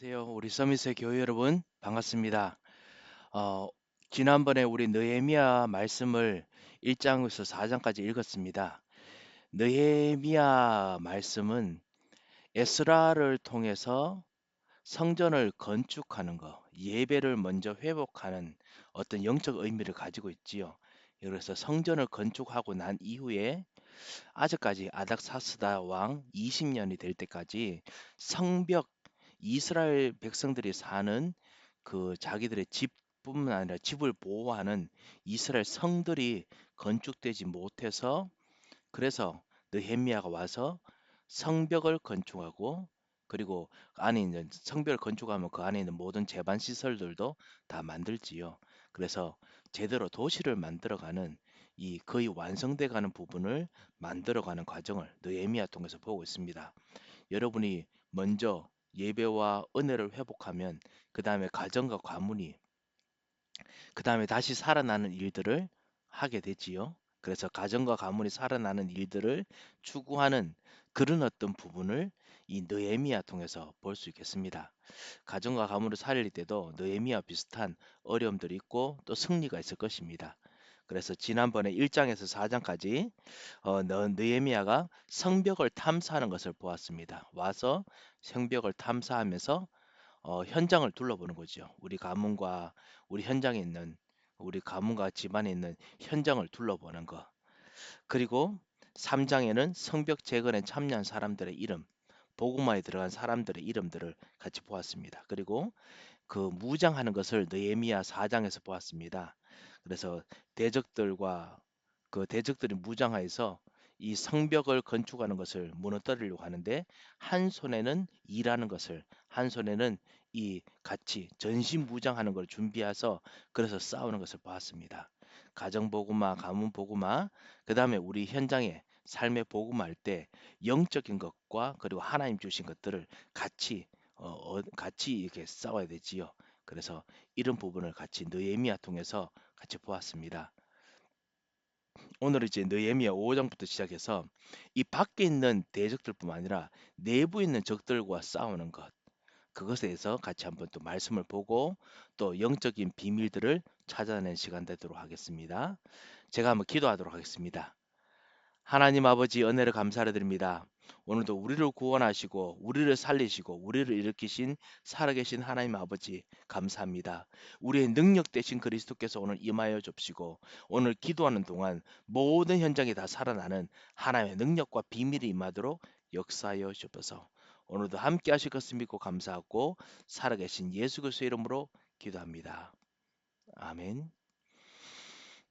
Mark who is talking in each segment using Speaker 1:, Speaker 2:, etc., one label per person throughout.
Speaker 1: 안녕하세요. 우리 서밋의 교회 여러분 반갑습니다. 어, 지난번에 우리 느헤미야 말씀을 1장에서 4장까지 읽었습니다. 느헤미야 말씀은 에스라를 통해서 성전을 건축하는 것, 예배를 먼저 회복하는 어떤 영적 의미를 가지고 있지요. 그래서 성전을 건축하고 난 이후에 아직까지 아닥사스다 왕 20년이 될 때까지 성벽 이스라엘 백성들이 사는 그 자기들의 집뿐만 아니라 집을 보호하는 이스라엘 성들이 건축되지 못해서 그래서 느헤미야가 와서 성벽을 건축하고 그리고 안에 있는 성벽을 건축하면 그 안에 있는 모든 제반 시설들도 다 만들지요. 그래서 제대로 도시를 만들어가는 이 거의 완성돼가는 부분을 만들어가는 과정을 느헤미야 통해서 보고 있습니다. 여러분이 먼저 예배와 은혜를 회복하면 그 다음에 가정과 가문이 그 다음에 다시 살아나는 일들을 하게 되지요. 그래서 가정과 가문이 살아나는 일들을 추구하는 그런 어떤 부분을 이 느헤미야 통해서 볼 수 있겠습니다. 가정과 가문을 살릴 때도 느헤미야 비슷한 어려움들이 있고 또 승리가 있을 것입니다. 그래서 지난번에 1장에서 4장까지 느헤미야가 성벽을 탐사하는 것을 보았습니다. 와서 성벽을 탐사하면서 현장을 둘러보는 거죠. 우리 현장에 있는 우리 가문과 집안에 있는 현장을 둘러보는 거. 그리고 3장에는 성벽 재건에 참여한 사람들의 이름, 복음화에 들어간 사람들의 이름들을 같이 보았습니다. 그리고 그 무장하는 것을 느헤미야 4장에서 보았습니다. 그래서 대적들과 그 대적들이 무장하여서 이 성벽을 건축하는 것을 무너뜨리려고 하는데 한 손에는 일하는 것을 한 손에는 이 같이 전신무장하는 걸 준비해서 그래서 싸우는 것을 보았습니다. 가정 복음화, 가문 복음화, 그 다음에 우리 현장에 삶의 복음화할 때 영적인 것과 그리고 하나님 주신 것들을 같이 이렇게 싸워야 되지요. 그래서 이런 부분을 같이 느헤미야 통해서 같이 보았습니다. 오늘 이제 느헤미야 5장부터 시작해서 이 밖에 있는 대적들뿐만 아니라 내부에 있는 적들과 싸우는 것 그것에 대해서 같이 한번 또 말씀을 보고 또 영적인 비밀들을 찾아내는 시간 되도록 하겠습니다. 제가 한번 기도하도록 하겠습니다. 하나님 아버지 은혜를 감사를 드립니다. 오늘도 우리를 구원하시고 우리를 살리시고 우리를 일으키신 살아계신 하나님 아버지 감사합니다. 우리의 능력 되신 그리스도께서 오늘 임하여 줍시고 오늘 기도하는 동안 모든 현장이 다 살아나는 하나님의 능력과 비밀이 임하도록 역사하여 주옵소서. 오늘도 함께 하실 것을 믿고 감사하고 살아계신 예수 그리스도의 이름으로 기도합니다. 아멘.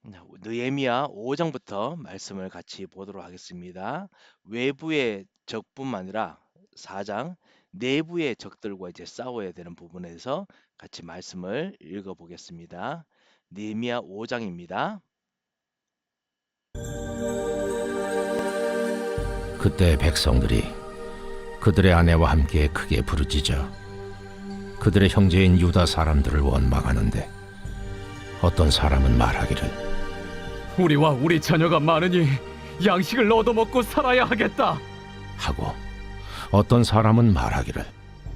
Speaker 1: 느헤미야 5장부터 말씀을 같이 보도록 하겠습니다. 외부의 적뿐만 아니라 4장 내부의 적들과 이제 싸워야 되는 부분에서 같이 말씀을 읽어 보겠습니다. 느헤미야 5장입니다.
Speaker 2: 그때 백성들이 그들의 아내와 함께 크게 부르짖어 그들의 형제인 유다 사람들을 원망하는데 어떤 사람은 말하기를
Speaker 3: 우리와 우리 자녀가 많으니 양식을 얻어먹고 살아야 하겠다.
Speaker 2: 하고 어떤 사람은 말하기를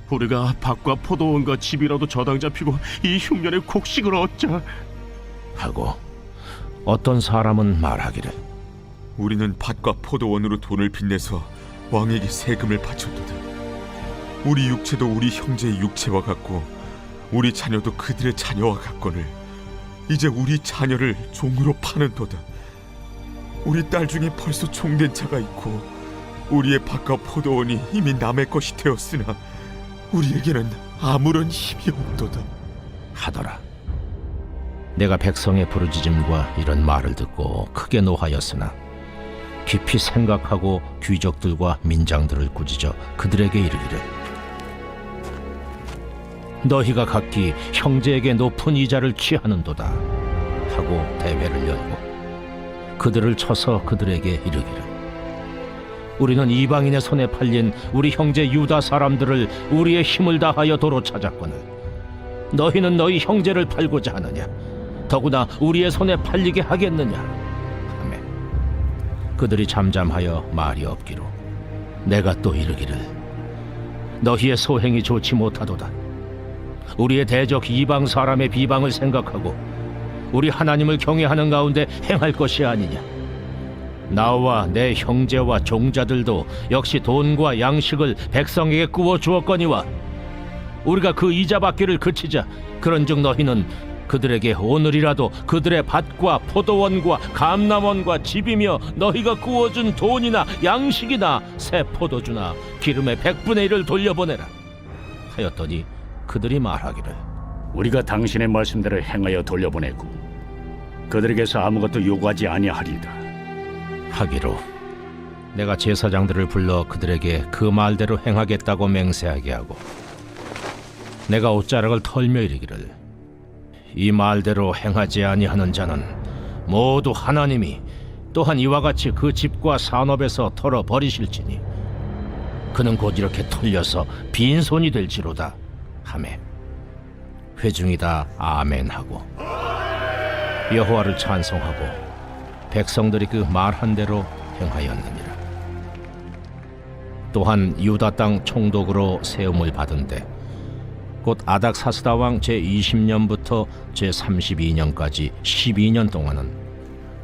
Speaker 4: 우리가 밭과 포도원과 집이라도 저당 잡히고 이 흉년에 곡식을 얻자.
Speaker 2: 하고 어떤 사람은 말하기를
Speaker 5: 우리는 밭과 포도원으로 돈을 빚내서 왕에게 세금을 바쳤도다. 우리 육체도 우리 형제의 육체와 같고 우리 자녀도 그들의 자녀와 같거늘 이제 우리 자녀를 종으로 파는도다. 우리 딸 중에 벌써 종된 자가 있고 우리의 밭과 포도원이 이미 남의 것이 되었으나 우리에게는 아무런 힘이 없도다.
Speaker 2: 하더라. 내가 백성의 부르짖음과 이런 말을 듣고 크게 노하였으나 깊이 생각하고 귀족들과 민장들을 꾸짖어 그들에게 이르기를 너희가 각기 형제에게 높은 이자를 취하는도다 하고 대회를 열고 그들을 쳐서 그들에게 이르기를 우리는 이방인의 손에 팔린 우리 형제 유다 사람들을 우리의 힘을 다하여 도로 찾았거늘 너희는 너희 형제를 팔고자 하느냐 더구나 우리의 손에 팔리게 하겠느냐 하매 그들이 잠잠하여 말이 없기로 내가 또 이르기를 너희의 소행이 좋지 못하도다. 우리의 대적 이방 사람의 비방을 생각하고 우리 하나님을 경외하는 가운데 행할 것이 아니냐. 나와 내 형제와 종자들도 역시 돈과 양식을 백성에게 꾸어 주었거니와 우리가 그 이자 받기를 그치자. 그런즉 너희는 그들에게 오늘이라도 그들의 밭과 포도원과 감람원과 집이며 너희가 구워준 돈이나 양식이나 새 포도주나 기름의 100분의 1을 돌려보내라 하였더니 그들이 말하기를
Speaker 6: 우리가 당신의 말씀대로 행하여 돌려보내고 그들에게서 아무것도 요구하지 아니하리이다.
Speaker 2: 하기로 내가 제사장들을 불러 그들에게 그 말대로 행하겠다고 맹세하게 하고 내가 옷자락을 털며 이르기를 이 말대로 행하지 아니하는 자는 모두 하나님이 또한 이와 같이 그 집과 산업에서 털어 버리실지니 그는 곧 이렇게 털려서 빈손이 될지로다 하매 회중이 다 아멘하고 여호와를 찬송하고 백성들이 그 말한 대로 행하였느니라. 또한 유다 땅 총독으로 세움을 받은데 곧 아닥사스다 왕 제20년부터 제32년까지 12년 동안은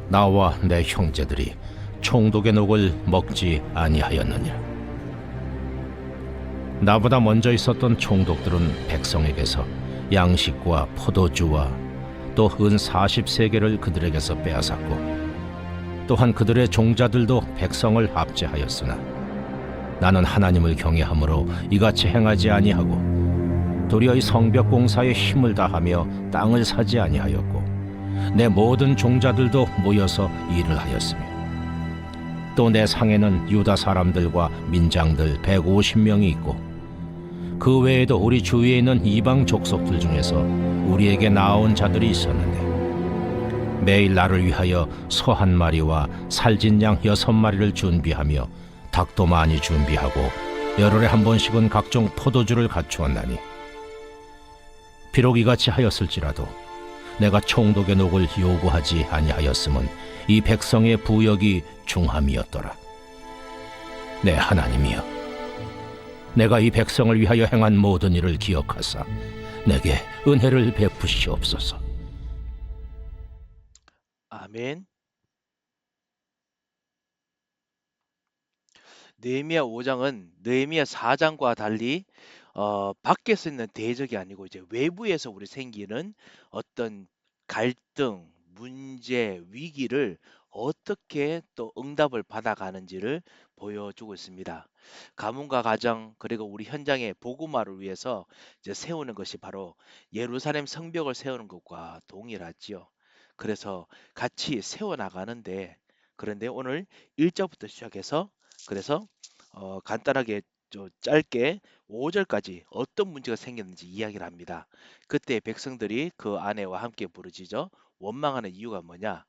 Speaker 2: 나와 내 형제들이 총독의 녹을 먹지 아니하였느니라. 나보다 먼저 있었던 총독들은 백성에게서 양식과 포도주와 또 은 40세겔을 그들에게서 빼앗았고 또한 그들의 종자들도 백성을 압제하였으나 나는 하나님을 경외함으로 이같이 행하지 아니하고 도리어 이 성벽 공사에 힘을 다하며 땅을 사지 아니하였고 내 모든 종자들도 모여서 일을 하였으며 또 내 상에는 유다 사람들과 민장들 150명이 있고 그 외에도 우리 주위에 있는 이방 족속들 중에서 우리에게 나온 자들이 있었는데 매일 나를 위하여 소 1마리와 살진 양 6마리를 준비하며 닭도 많이 준비하고 열흘에 한 번씩은 각종 포도주를 갖추었나니 비록 이같이 하였을지라도 내가 총독의 녹을 요구하지 아니하였음은 이 백성의 부역이 중함이었더라. 내 하나님이여, 내가 이 백성을 위하여 행한 모든 일을 기억하사 내게 은혜를 베푸시옵소서.
Speaker 1: 아멘. 느헤미야 5장은 느헤미야 4장과 달리 밖에서 있는 대적이 아니고 이제 외부에서 우리 생기는 어떤 갈등, 문제, 위기를 어떻게 또 응답을 받아가는지를 보여주고 있습니다. 가문과 가정 그리고 우리 현장의 복음화를 위해서 이제 세우는 것이 바로 예루살렘 성벽을 세우는 것과 동일하지요. 그래서 같이 세워 나가는데 그런데 오늘 1절부터 시작해서 그래서 간단하게 짧게 5절까지 어떤 문제가 생겼는지 이야기를 합니다. 그때 백성들이 그 아내와 함께 부르짖어 원망하는 이유가 뭐냐?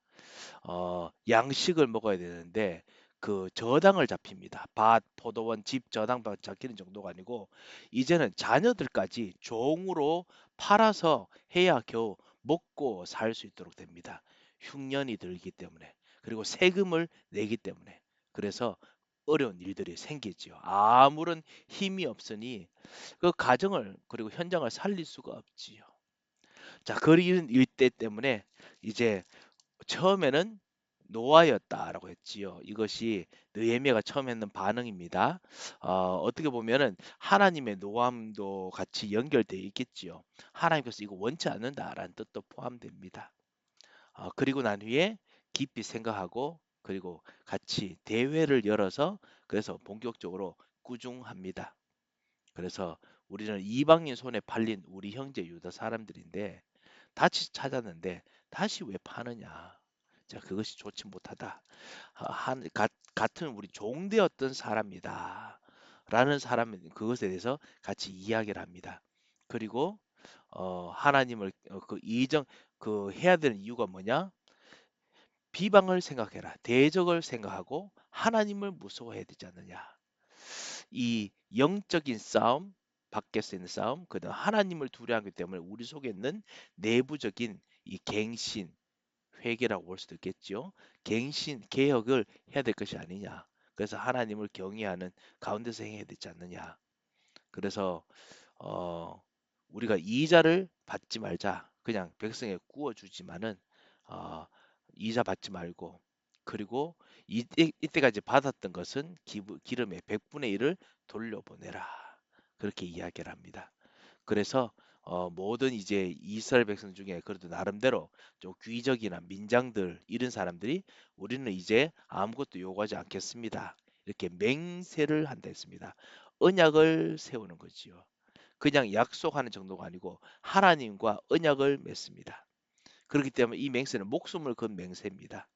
Speaker 1: 양식을 먹어야 되는데 그 저당을 잡힙니다. 밭, 포도원, 집 저당 잡히는 정도가 아니고 이제는 자녀들까지 종으로 팔아서 해야 겨우 먹고 살 수 있도록 됩니다. 흉년이 들기 때문에 그리고 세금을 내기 때문에 그래서 어려운 일들이 생기지요. 아무런 힘이 없으니 그 가정을 그리고 현장을 살릴 수가 없지요. 자, 그런 일대 때문에 이제 처음에는 노아였다라고 했지요. 이것이 느헤미야가 처음 했는 반응입니다. 어떻게 보면은 하나님의 노함도 같이 연결되어 있겠지요. 하나님께서 이거 원치 않는다라는 뜻도 포함됩니다. 그리고 난 후에 깊이 생각하고 그리고 같이 대회를 열어서 그래서 본격적으로 꾸중합니다. 그래서 우리는 이방인 손에 팔린 우리 형제 유다 사람들인데 다시 찾았는데 다시 왜 파느냐? 자, 그것이 좋지 못하다. 같은 우리 종되었던 사람이다. 라는 사람 그것에 대해서 같이 이야기를 합니다. 그리고 하나님을 그 이정 그 해야 되는 이유가 뭐냐? 비방을 생각해라. 대적을 생각하고 하나님을 무서워해야 되지 않느냐. 이 영적인 싸움, 밖에서 있는 싸움, 그다음 하나님을 두려워하기 때문에 우리 속에 있는 내부적인 이 갱신, 회개라고 볼 수도 있겠죠. 갱신, 개혁을 해야 될 것이 아니냐. 그래서 하나님을 경외하는 가운데서 행해야 되지 않느냐. 그래서 우리가 이자를 받지 말자. 그냥 백성에 구워주지만은 어, 이자 받지 말고, 그리고 이때까지 받았던 것은 기름의 100분의 1을 돌려보내라. 그렇게 이야기를 합니다. 그래서 모든 이제 이스라엘 백성 중에 그래도 나름대로 좀 귀족이나 민장들 이런 사람들이 우리는 이제 아무것도 요구하지 않겠습니다. 이렇게 맹세를 한다 했습니다. 언약을 세우는 거지요. 그냥 약속하는 정도가 아니고 하나님과 언약을 맺습니다. 그렇기 때문에 이 맹세는 목숨을 건 맹세입니다.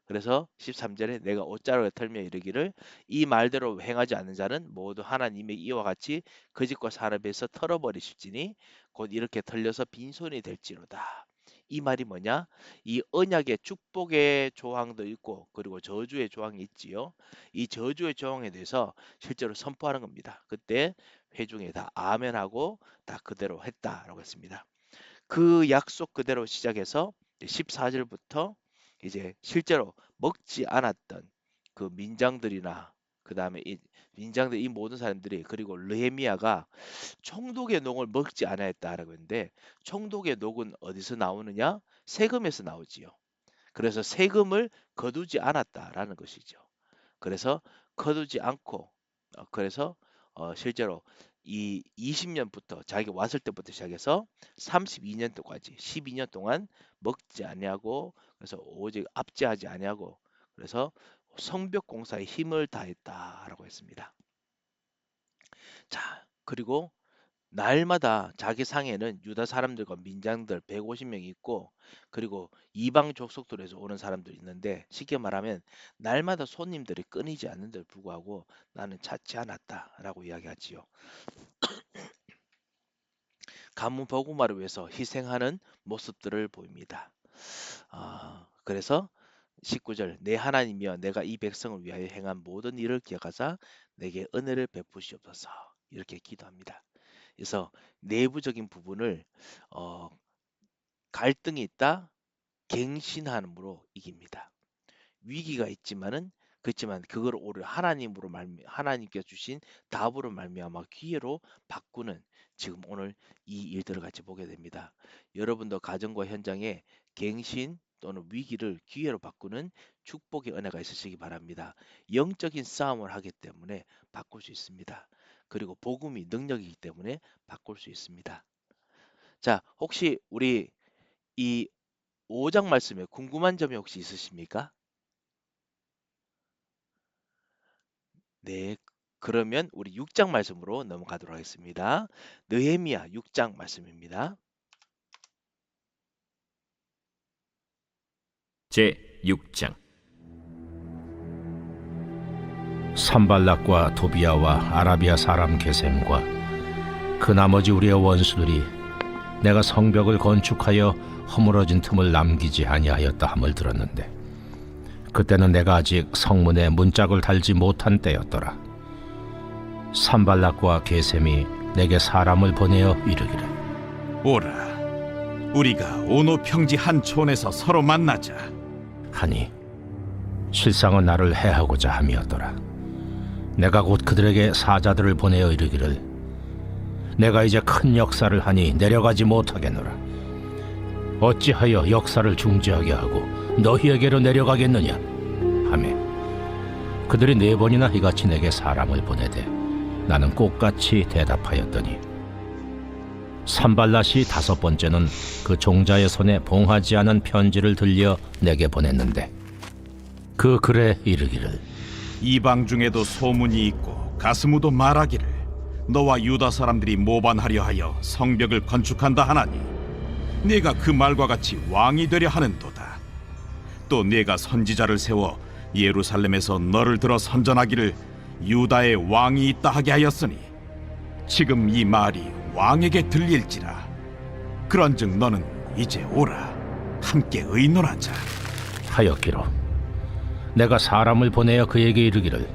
Speaker 1: 그래서 13절에 내가 옷자락을 털며 이르기를 이 말대로 행하지 않는 자는 모두 하나님의 이와 같이 거짓과 사람에서 털어버리실지니 곧 이렇게 털려서 빈손이 될지로다. 이 말이 뭐냐? 이 언약의 축복의 조항도 있고 그리고 저주의 조항이 있지요. 이 저주의 조항에 대해서 실제로 선포하는 겁니다. 그때 회중에 다 아멘하고 다 그대로 했다라고 했습니다. 그 약속 그대로 시작해서 14절부터 이제 실제로 먹지 않았던 그 민장들이나 그 다음에 이 민장들 이 모든 사람들이, 그리고 느헤미야가 총독의 녹을 먹지 않았다라고 했는데, 총독의 녹은 어디서 나오느냐? 세금에서 나오지요. 그래서 세금을 거두지 않았다라는 것이죠. 그래서 거두지 않고 그래서 실제로 이 20년부터 자기 왔을 때부터 시작해서 32년 동까지 12년 동안 먹지 아니하고, 그래서 오직 압제하지 아니하고, 그래서 성벽 공사에 힘을 다했다라고 했습니다. 자, 그리고 날마다 자기 상에는 유다 사람들과 민장들 150명이 있고, 그리고 이방 족속들에서 오는 사람들이 있는데, 쉽게 말하면 날마다 손님들이 끊이지 않는데도 불구하고 나는 찾지 않았다라고 이야기하지요. 가문 복음화를 위해서 희생하는 모습들을 보입니다. 그래서 19절 내 하나님이여 내가 이 백성을 위하여 행한 모든 일을 기억하사 내게 은혜를 베푸시옵소서, 이렇게 기도합니다. 그래서 내부적인 부분을 갈등이 있다 갱신함으로 이깁니다. 위기가 있지만은 그렇지만 그걸 오히려 하나님께 주신 답으로 말미암아 기회로 바꾸는, 지금 오늘 이 일들을 같이 보게 됩니다. 여러분도 가정과 현장에 갱신 또는 위기를 기회로 바꾸는 축복의 은혜가 있으시기 바랍니다. 영적인 싸움을 하기 때문에 바꿀 수 있습니다. 그리고 복음이 능력이기 때문에 바꿀 수 있습니다. 자, 혹시 우리 이 5장 말씀에 궁금한 점이 혹시 있으십니까? 네, 그러면 우리 6장 말씀으로 넘어가도록 하겠습니다. 느헤미야 6장 말씀입니다.
Speaker 7: 제 6장.
Speaker 2: 산발락과 도비아와 아라비아 사람 게셈과 그 나머지 우리의 원수들이 내가 성벽을 건축하여 허물어진 틈을 남기지 아니하였다 함을 들었는데, 그때는 내가 아직 성문에 문짝을 달지 못한 때였더라. 산발락과 게셈이 내게 사람을 보내어 이르기를
Speaker 8: 오라, 우리가 오노 평지 한 촌에서 서로 만나자.
Speaker 2: 하니 실상은 나를 해하고자 함이었더라. 내가 곧 그들에게 사자들을 보내어 이르기를 내가 이제 큰 역사를 하니 내려가지 못하겠노라. 어찌하여 역사를 중지하게 하고 너희에게로 내려가겠느냐 하매, 그들이 4번이나 이같이 내게 사람을 보내되 나는 꽃같이 대답하였더니, 산발랏이 5번째는 그 종자의 손에 봉하지 않은 편지를 들려 내게 보냈는데, 그 글에 이르기를
Speaker 8: 이방 중에도 소문이 있고 가스무도 말하기를 너와 유다 사람들이 모반하려 하여 성벽을 건축한다 하나니 네가 그 말과 같이 왕이 되려 하는도다. 또 네가 선지자를 세워 예루살렘에서 너를 들어 선전하기를 유다의 왕이 있다 하게 하였으니 지금 이 말이 왕에게 들릴지라. 그런즉 너는 이제 오라, 함께 의논하자.
Speaker 2: 하였기로 내가 사람을 보내어 그에게 이르기를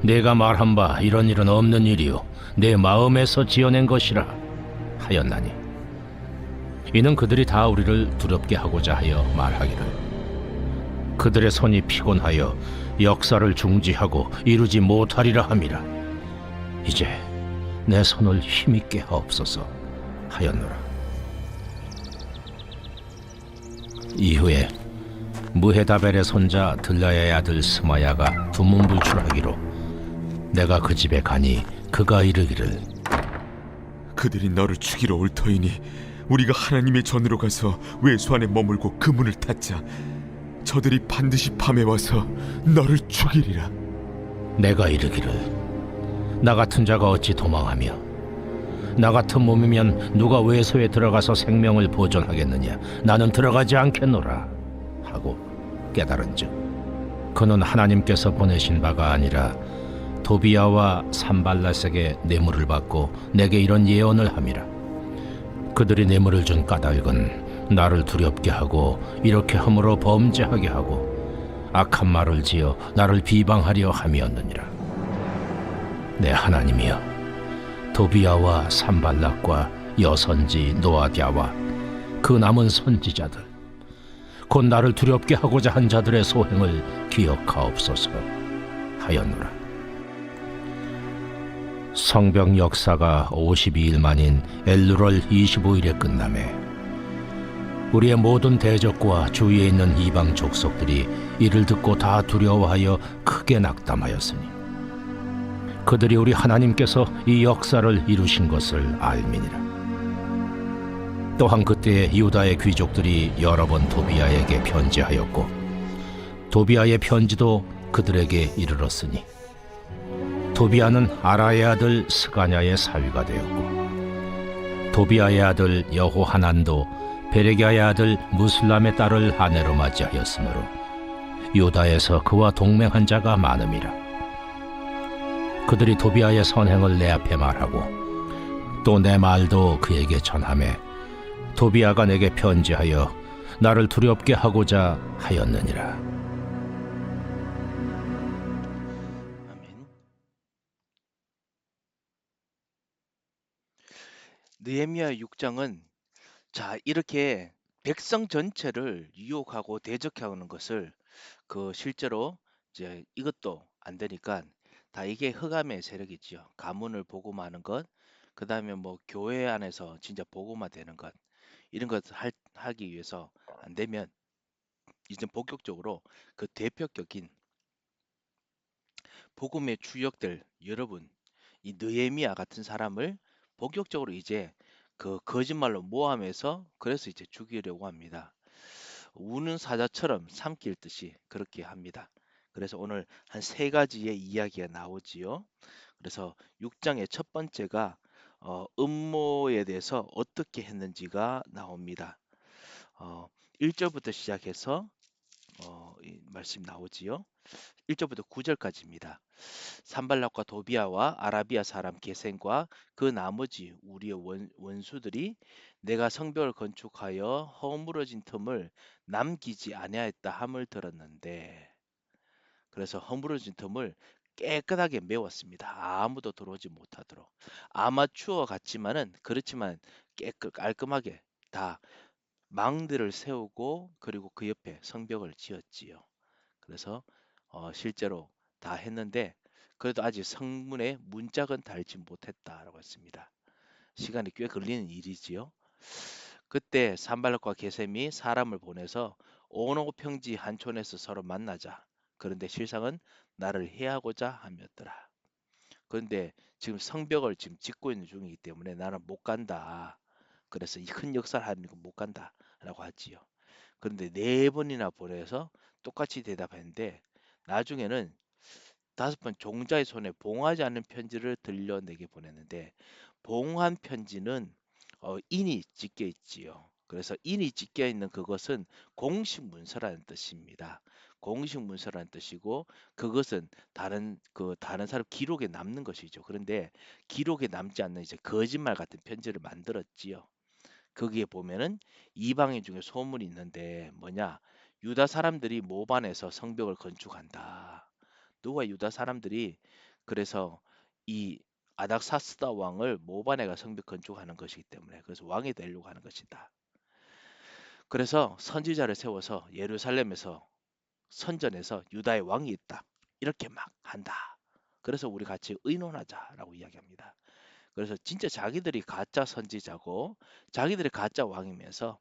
Speaker 2: 내가 말한 바 이런 일은 없는 일이요 내 마음에서 지어낸 것이라 하였나니, 이는 그들이 다 우리를 두렵게 하고자 하여 말하기를 그들의 손이 피곤하여 역사를 중지하고 이루지 못하리라 함이라. 이제 내 손을 힘있게 하옵소서 하였노라. 이후에 무헤다벨의 손자 들라야의 아들 스마야가 두문불출하기로 내가 그 집에 가니 그가 이르기를
Speaker 5: 그들이 너를 죽이러 올 터이니 우리가 하나님의 전으로 가서 외수 안에 머물고 그 문을 닫자. 저들이 반드시 밤에 와서 너를 죽이리라.
Speaker 2: 내가 이르기를 나 같은 자가 어찌 도망하며 나 같은 몸이면 누가 외소에 들어가서 생명을 보존하겠느냐. 나는 들어가지 않겠노라 하고 깨달은즉 그는 하나님께서 보내신 바가 아니라 도비야와 산발랏에게 뇌물을 받고 내게 이런 예언을 함이라. 그들이 뇌물을 준 까닭은 나를 두렵게 하고 이렇게 함으로 범죄하게 하고 악한 말을 지어 나를 비방하려 함이었느니라. 내 하나님이여, 도비야와 산발락과 여선지 노아디아와 그 남은 선지자들 곧 나를 두렵게 하고자 한 자들의 소행을 기억하옵소서 하였노라. 성벽 역사가 52일 만인 엘루럴 25일에 끝나매 우리의 모든 대적과 주위에 있는 이방 족속들이 이를 듣고 다 두려워하여 크게 낙담하였으니 그들이 우리 하나님께서 이 역사를 이루신 것을 알미니라. 또한 그때 유다의 귀족들이 여러 번 도비야에게 편지하였고 도비야의 편지도 그들에게 이르렀으니 도비야는 아라의 아들 스가냐의 사위가 되었고 도비야의 아들 여호하난도 베레기야의 아들 무슬람의 딸을 아내로 맞이하였으므로 유다에서 그와 동맹한 자가 많음이라. 그들이 도비야의 선행을 내 앞에 말하고 또 내 말도 그에게 전하매 도비야가 내게 편지하여 나를 두렵게 하고자 하였느니라.
Speaker 1: 아멘. 느헤미야 6장은 자 이렇게 백성 전체를 유혹하고 대적하는 것을 실제로 이제 이것도 안 되니까 다 이게 흑암의 세력이지요. 가문을 복음하는 것, 그 다음에 뭐 교회 안에서 진짜 복음화되는 것 이런 것 하기 위해서 안 되면 이제 본격적으로 그 대표격인 복음의 주역들 여러분 이 느헤미야 같은 사람을 본격적으로 이제 그 거짓말로 모함해서 그래서 이제 죽이려고 합니다. 우는 사자처럼 삼킬 듯이 그렇게 합니다. 그래서 오늘 한 세 가지의 이야기가 나오지요. 그래서 6장의 첫 번째가 음모에 대해서 어떻게 했는지가 나옵니다. 1절부터 시작해서 이 말씀 나오지요. 1절부터 9절까지입니다. 산발락과 도비아와 아라비아 사람 게셈과 그 나머지 우리의 원수들이 내가 성벽을 건축하여 허물어진 틈을 남기지 아니하였다 함을 들었는데 그래서 허물어진 틈을 깨끗하게 메웠습니다. 아무도 들어오지 못하도록. 아마추어 같지만은 그렇지만 깔끔하게 다 망들을 세우고 그리고 그 옆에 성벽을 지었지요. 그래서 실제로 다 했는데 그래도 아직 성문에 문짝은 달지 못했다라고 했습니다. 시간이 꽤 걸리는 일이지요. 그때 산발락과 게셈이 사람을 보내서 오노 평지 한촌에서 서로 만나자. 그런데 실상은 나를 해하고자 함이었더라. 그런데 지금 성벽을 지금 짓고 있는 중이기 때문에 나는 못 간다. 그래서 이 큰 역사를 하는 건 못 간다라고 하지요. 그런데 네 번이나 보내서 똑같이 대답했는데 나중에는 5번 종자의 손에 봉하지 않은 편지를 들려내게 보냈는데 봉한 편지는 인이 찍혀 있지요. 그래서 인이 찍혀 있는 그것은 공식 문서라는 뜻입니다. 공식 문서라는 뜻이고 그것은 다른 사람 기록에 남는 것이죠. 그런데 기록에 남지 않는 이제 거짓말 같은 편지를 만들었지요. 거기에 보면은 이방인 중에 소문이 있는데 뭐냐? 유다 사람들이 모반에서 성벽을 건축한다. 누가 유다 사람들이 그래서 이 아닥사스다 왕을 모반에가 성벽 건축하는 것이기 때문에 그래서 왕이 되려고 하는 것이다. 그래서 선지자를 세워서 예루살렘에서 선전해서 유다의 왕이 있다. 이렇게 막 한다. 그래서 우리 같이 의논하자라고 이야기합니다. 그래서 진짜 자기들이 가짜 선지자고 자기들이 가짜 왕이면서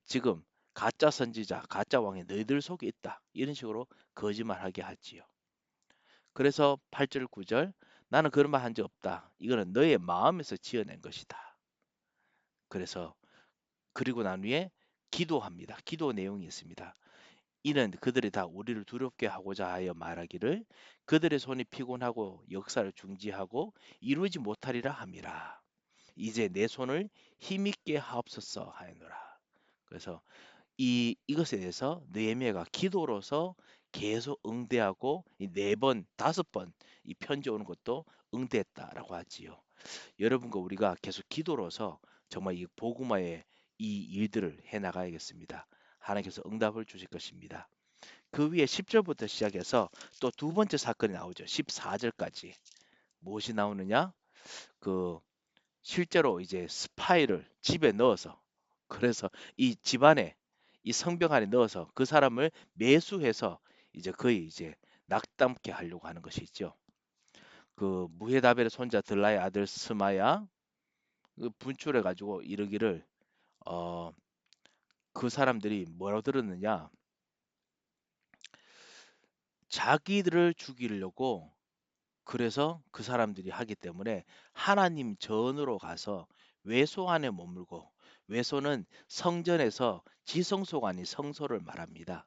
Speaker 1: 지금 가짜 선지자, 가짜 왕이 너희들 속에 있다. 이런 식으로 거짓말하게 하지요. 그래서 8절, 9절 나는 그런 말 한 적 없다. 이거는 너의 마음에서 지어낸 것이다. 그래서 그리고 난 후에 기도합니다. 기도 내용이 있습니다. 이는 그들이 다 우리를 두렵게 하고자 하여 말하기를 그들의 손이 피곤하고 역사를 중지하고 이루지 못하리라 함이라. 이제 내 손을 힘있게 하옵소서 하였노라. 그래서 이것에 대해서 느헤미야가 기도로서 계속 응대하고 네 번, 다섯 번 이 편지 오는 것도 응대했다라고 하지요. 여러분과 우리가 계속 기도로서 정말 이 복음화의 이 일들을 해 나가야겠습니다. 하나님께서 응답을 주실 것입니다. 그 위에 10절부터 시작해서 또 두 번째 사건이 나오죠. 14절까지. 무엇이 나오느냐? 그 실제로 이제 스파이를 집에 넣어서 그래서 이 집안에 이 성벽 안에 넣어서 그 사람을 매수해서 이제 거의 이제 낙담케 하려고 하는 것이 있죠. 그 무헤다벨의 손자 들라의 아들 스마야 그 분출해 가지고 이르기를 어 그 사람들이 뭐라고 들었느냐? 자기들을 죽이려고 그래서 그 사람들이 하기 때문에 하나님 전으로 가서 외소 안에 머물고 외소는 성전에서 지성소가 아닌 성소를 말합니다.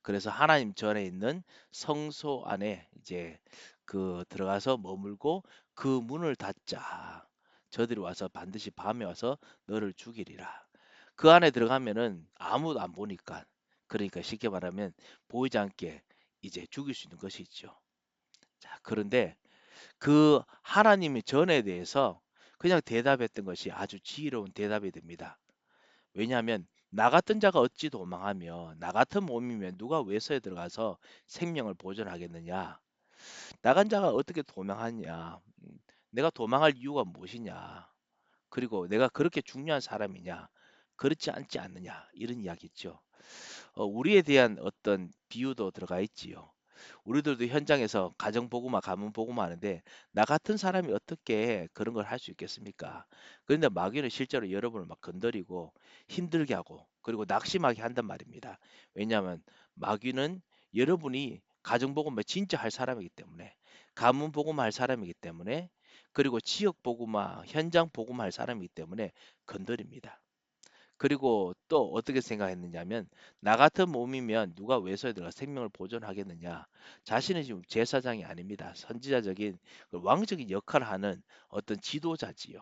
Speaker 1: 그래서 하나님 전에 있는 성소 안에 이제 그 들어가서 머물고 그 문을 닫자. 저들이 와서 반드시 밤에 와서 너를 죽이리라. 그 안에 들어가면은 아무도 안 보니까 그러니까 쉽게 말하면 보이지 않게 이제 죽일 수 있는 것이 있죠. 자, 그런데 그 하나님의 전에 대해서 그냥 대답했던 것이 아주 지혜로운 대답이 됩니다. 왜냐하면 나 같은 자가 어찌 도망하며 나 같은 몸이면 누가 외서에 들어가서 생명을 보존하겠느냐? 나간 자가 어떻게 도망하냐? 내가 도망할 이유가 무엇이냐? 그리고 내가 그렇게 중요한 사람이냐? 그렇지 않지 않느냐? 이런 이야기죠. 우리에 대한 어떤 비유도 들어가 있지요. 우리들도 현장에서 가정보고만 가문보고만 하는데 나 같은 사람이 어떻게 그런 걸 할 수 있겠습니까? 그런데 마귀는 실제로 여러분을 막 건드리고 힘들게 하고 그리고 낙심하게 한단 말입니다. 왜냐하면 마귀는 여러분이 가정보고만 진짜 할 사람이기 때문에 가문보고만 할 사람이기 때문에 그리고 지역보고만 현장보고만 할 사람이기 때문에 건드립니다. 그리고 또 어떻게 생각했느냐면 나 같은 몸이면 누가 외소에 들어가 생명을 보존하겠느냐. 자신은 지금 제사장이 아닙니다. 선지자적인 그 왕적인 역할을 하는 어떤 지도자지요.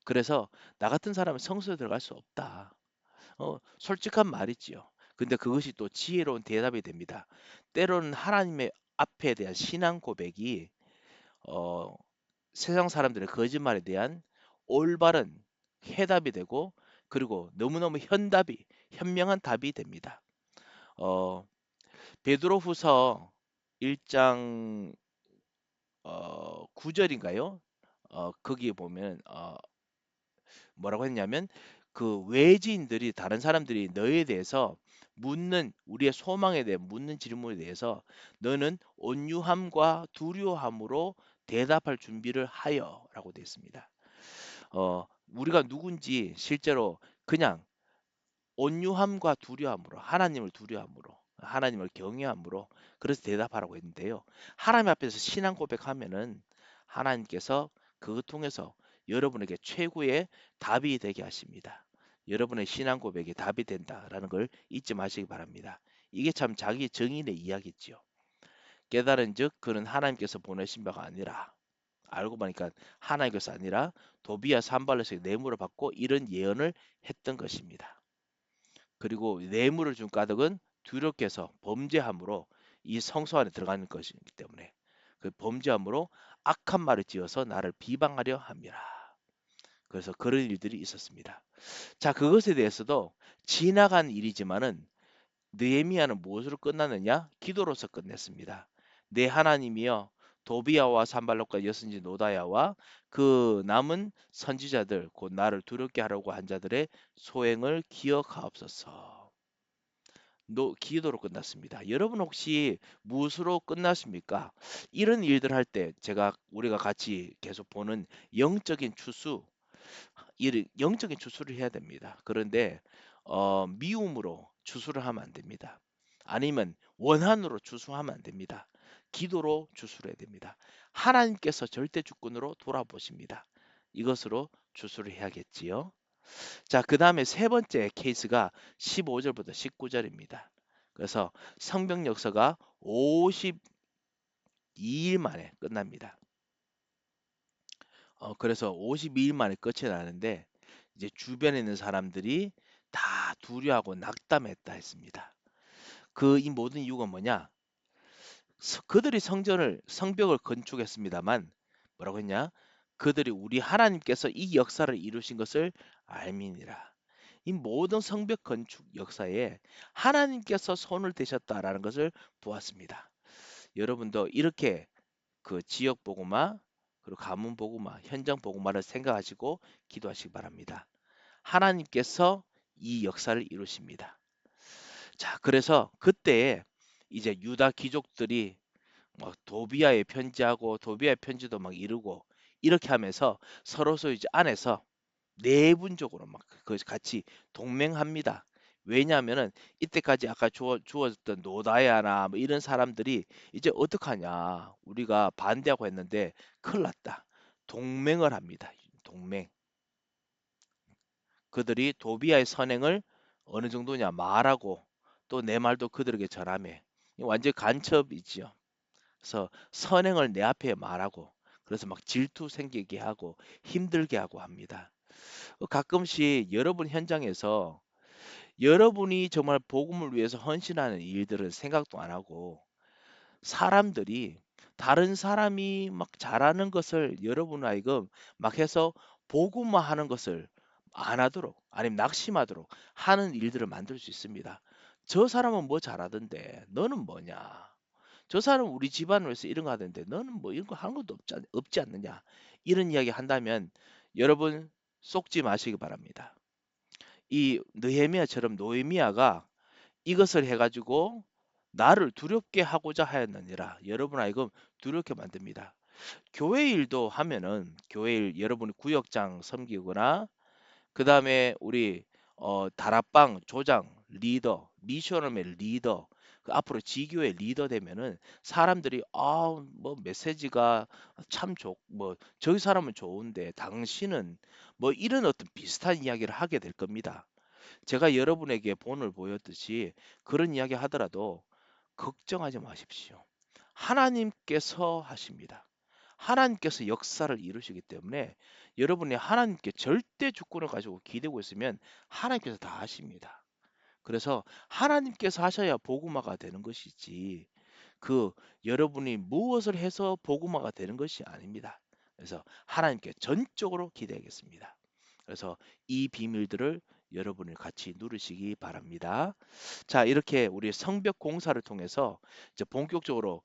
Speaker 1: 그래서 나 같은 사람은 성소에 들어갈 수 없다. 솔직한 말이지요. 근데 그것이 또 지혜로운 대답이 됩니다. 때로는 하나님의 앞에 대한 신앙 고백이 어, 세상 사람들의 거짓말에 대한 올바른 해답이 되고 그리고 너무너무 현명한 답이 됩니다. 어, 베드로후서 1장 9절인가요? 거기에 보면 뭐라고 했냐면 그 외지인들이 다른 사람들이 너에 대해서 묻는 우리의 소망에 대해 묻는 질문에 대해서 너는 온유함과 두려움으로 대답할 준비를 하여라고 되어 있습니다. 우리가 누군지 실제로 그냥 온유함과 두려움으로 하나님을 두려움으로 하나님을 경외함으로 그래서 대답하라고 했는데요. 하나님 앞에서 신앙 고백하면은 하나님께서 그것 통해서 여러분에게 최고의 답이 되게 하십니다. 여러분의 신앙 고백이 답이 된다라는 걸 잊지 마시기 바랍니다. 이게 참 자기 정인의 이야기지요. 깨달은즉 그는 하나님께서 보내신 바가 아니라 알고 보니까 하나님께서 아니라 도비야 산발로에서 뇌물을 받고 이런 예언을 했던 것입니다. 그리고 뇌물을 준 까닭은 두렵게 해서 범죄함으로 이 성소 안에 들어가는 것이기 때문에 그 범죄함으로 악한 말을 지어서 나를 비방하려 함이라. 그래서 그런 일들이 있었습니다. 자, 그것에 대해서도 지나간 일이지만은 느헤미야는 무엇으로 끝났느냐? 기도로서 끝냈습니다. 내 하나님이여 도비야와 산발록과 여선지 노다야와 그 남은 선지자들 곧 나를 두렵게 하려고 한 자들의 소행을 기억하옵소서. 기도로 끝났습니다. 여러분 혹시 무엇으로 끝났습니까? 이런 일들 할 때 우리가 같이 계속 보는 영적인 추수, 영적인 추수를 해야 됩니다. 그런데 미움으로 추수를 하면 안 됩니다. 아니면 원한으로 추수하면 안 됩니다. 기도로 추수를 해야 됩니다. 하나님께서 절대 주권으로 돌아보십니다. 이것으로 추수를 해야겠지요. 자, 그 다음에 세 번째 케이스가 15절부터 19절입니다. 그래서 성경 역사가 52일 만에 끝납니다. 그래서 52일 만에 끝이 나는데 이제 주변에 있는 사람들이 다 두려워하고 낙담했다 했습니다. 이 모든 이유가 뭐냐? 그들이 성벽을 건축했습니다만 뭐라고 했냐? 그들이 우리 하나님께서 이 역사를 이루신 것을 알미니라. 이 모든 성벽 건축 역사에 하나님께서 손을 대셨다라는 것을 보았습니다. 여러분도 이렇게 그 지역 복음화 그리고 가문 복음화, 현장 복음화를 생각하시고 기도하시기 바랍니다. 하나님께서 이 역사를 이루십니다. 자, 그래서 그때 이제 유다 귀족들이 막 도비아의 편지하고 도비아의 편지도 막 이루고 이렇게 하면서 서로서 이제 안에서 내분적으로 막 같이 동맹합니다. 왜냐하면은 이때까지 아까 주어졌던 노다야나 뭐 이런 사람들이 이제 어떡하냐, 우리가 반대하고 했는데 큰일 났다. 동맹을 합니다. 동맹. 그들이 도비아의 선행을 어느 정도냐 말하고 또 내 말도 그들에게 전하며 완전 간첩이지요. 그래서 선행을 내 앞에 말하고 그래서 막 질투 생기게 하고 힘들게 하고 합니다. 가끔씩 여러분 현장에서 여러분이 정말 복음을 위해서 헌신하는 일들은 생각도 안 하고 사람들이 다른 사람이 막 잘하는 것을 여러분 하여금 막 해서 복음화하는 것을 안 하도록 아니면 낙심하도록 하는 일들을 만들 수 있습니다. 저 사람은 뭐 잘하던데 너는 뭐냐? 저 사람은 우리 집안을 위해서 이런 거 하던데 너는 뭐 이런 거 하는 것도 없지 않느냐? 이런 이야기 한다면 여러분 속지 마시기 바랍니다. 이 느헤미야처럼 노에미야가 이것을 해가지고 나를 두렵게 하고자 하였느니라. 여러분 하여금 두렵게 만듭니다. 교회 일도 하면은 교회 일 여러분이 구역장 섬기거나 그 다음에 우리 다락방 조장 리더 미션홈의 리더 앞으로 지교의 리더 되면은 사람들이 뭐 메시지가 참 뭐 저기 사람은 좋은데 당신은 뭐 이런 어떤 비슷한 이야기를 하게 될 겁니다. 제가 여러분에게 본을 보였듯이 그런 이야기 하더라도 걱정하지 마십시오. 하나님께서 하십니다. 하나님께서 역사를 이루시기 때문에 여러분이 하나님께 절대 주권을 가지고 기대고 있으면 하나님께서 다 하십니다. 그래서 하나님께서 하셔야 복음화가 되는 것이지 여러분이 무엇을 해서 복음화가 되는 것이 아닙니다. 그래서 하나님께 전적으로 기대하겠습니다. 그래서 이 비밀들을 여러분이 같이 누리시기 바랍니다. 자, 이렇게 우리 성벽 공사를 통해서 이제 본격적으로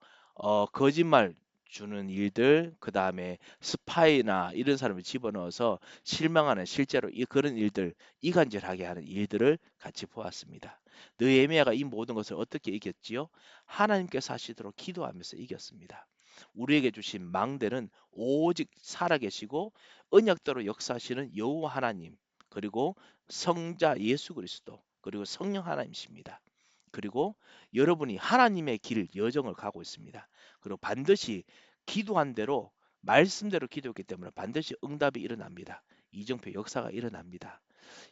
Speaker 1: 거짓말 주는 일들, 그 다음에 스파이나 이런 사람을 집어넣어서 실망하는 실제로 그런 일들, 이간질하게 하는 일들을 같이 보았습니다. 느헤미야가 이 모든 것을 어떻게 이겼지요? 하나님께서 하시도록 기도하면서 이겼습니다. 우리에게 주신 망대는 오직 살아계시고 언약대로 역사하시는 여호와 하나님, 그리고 성자 예수 그리스도, 그리고 성령 하나님이십니다. 그리고 여러분이 하나님의 길 여정을 가고 있습니다. 그리고 반드시 기도한 대로 말씀대로 기도했기 때문에 반드시 응답이 일어납니다. 이정표 역사가 일어납니다.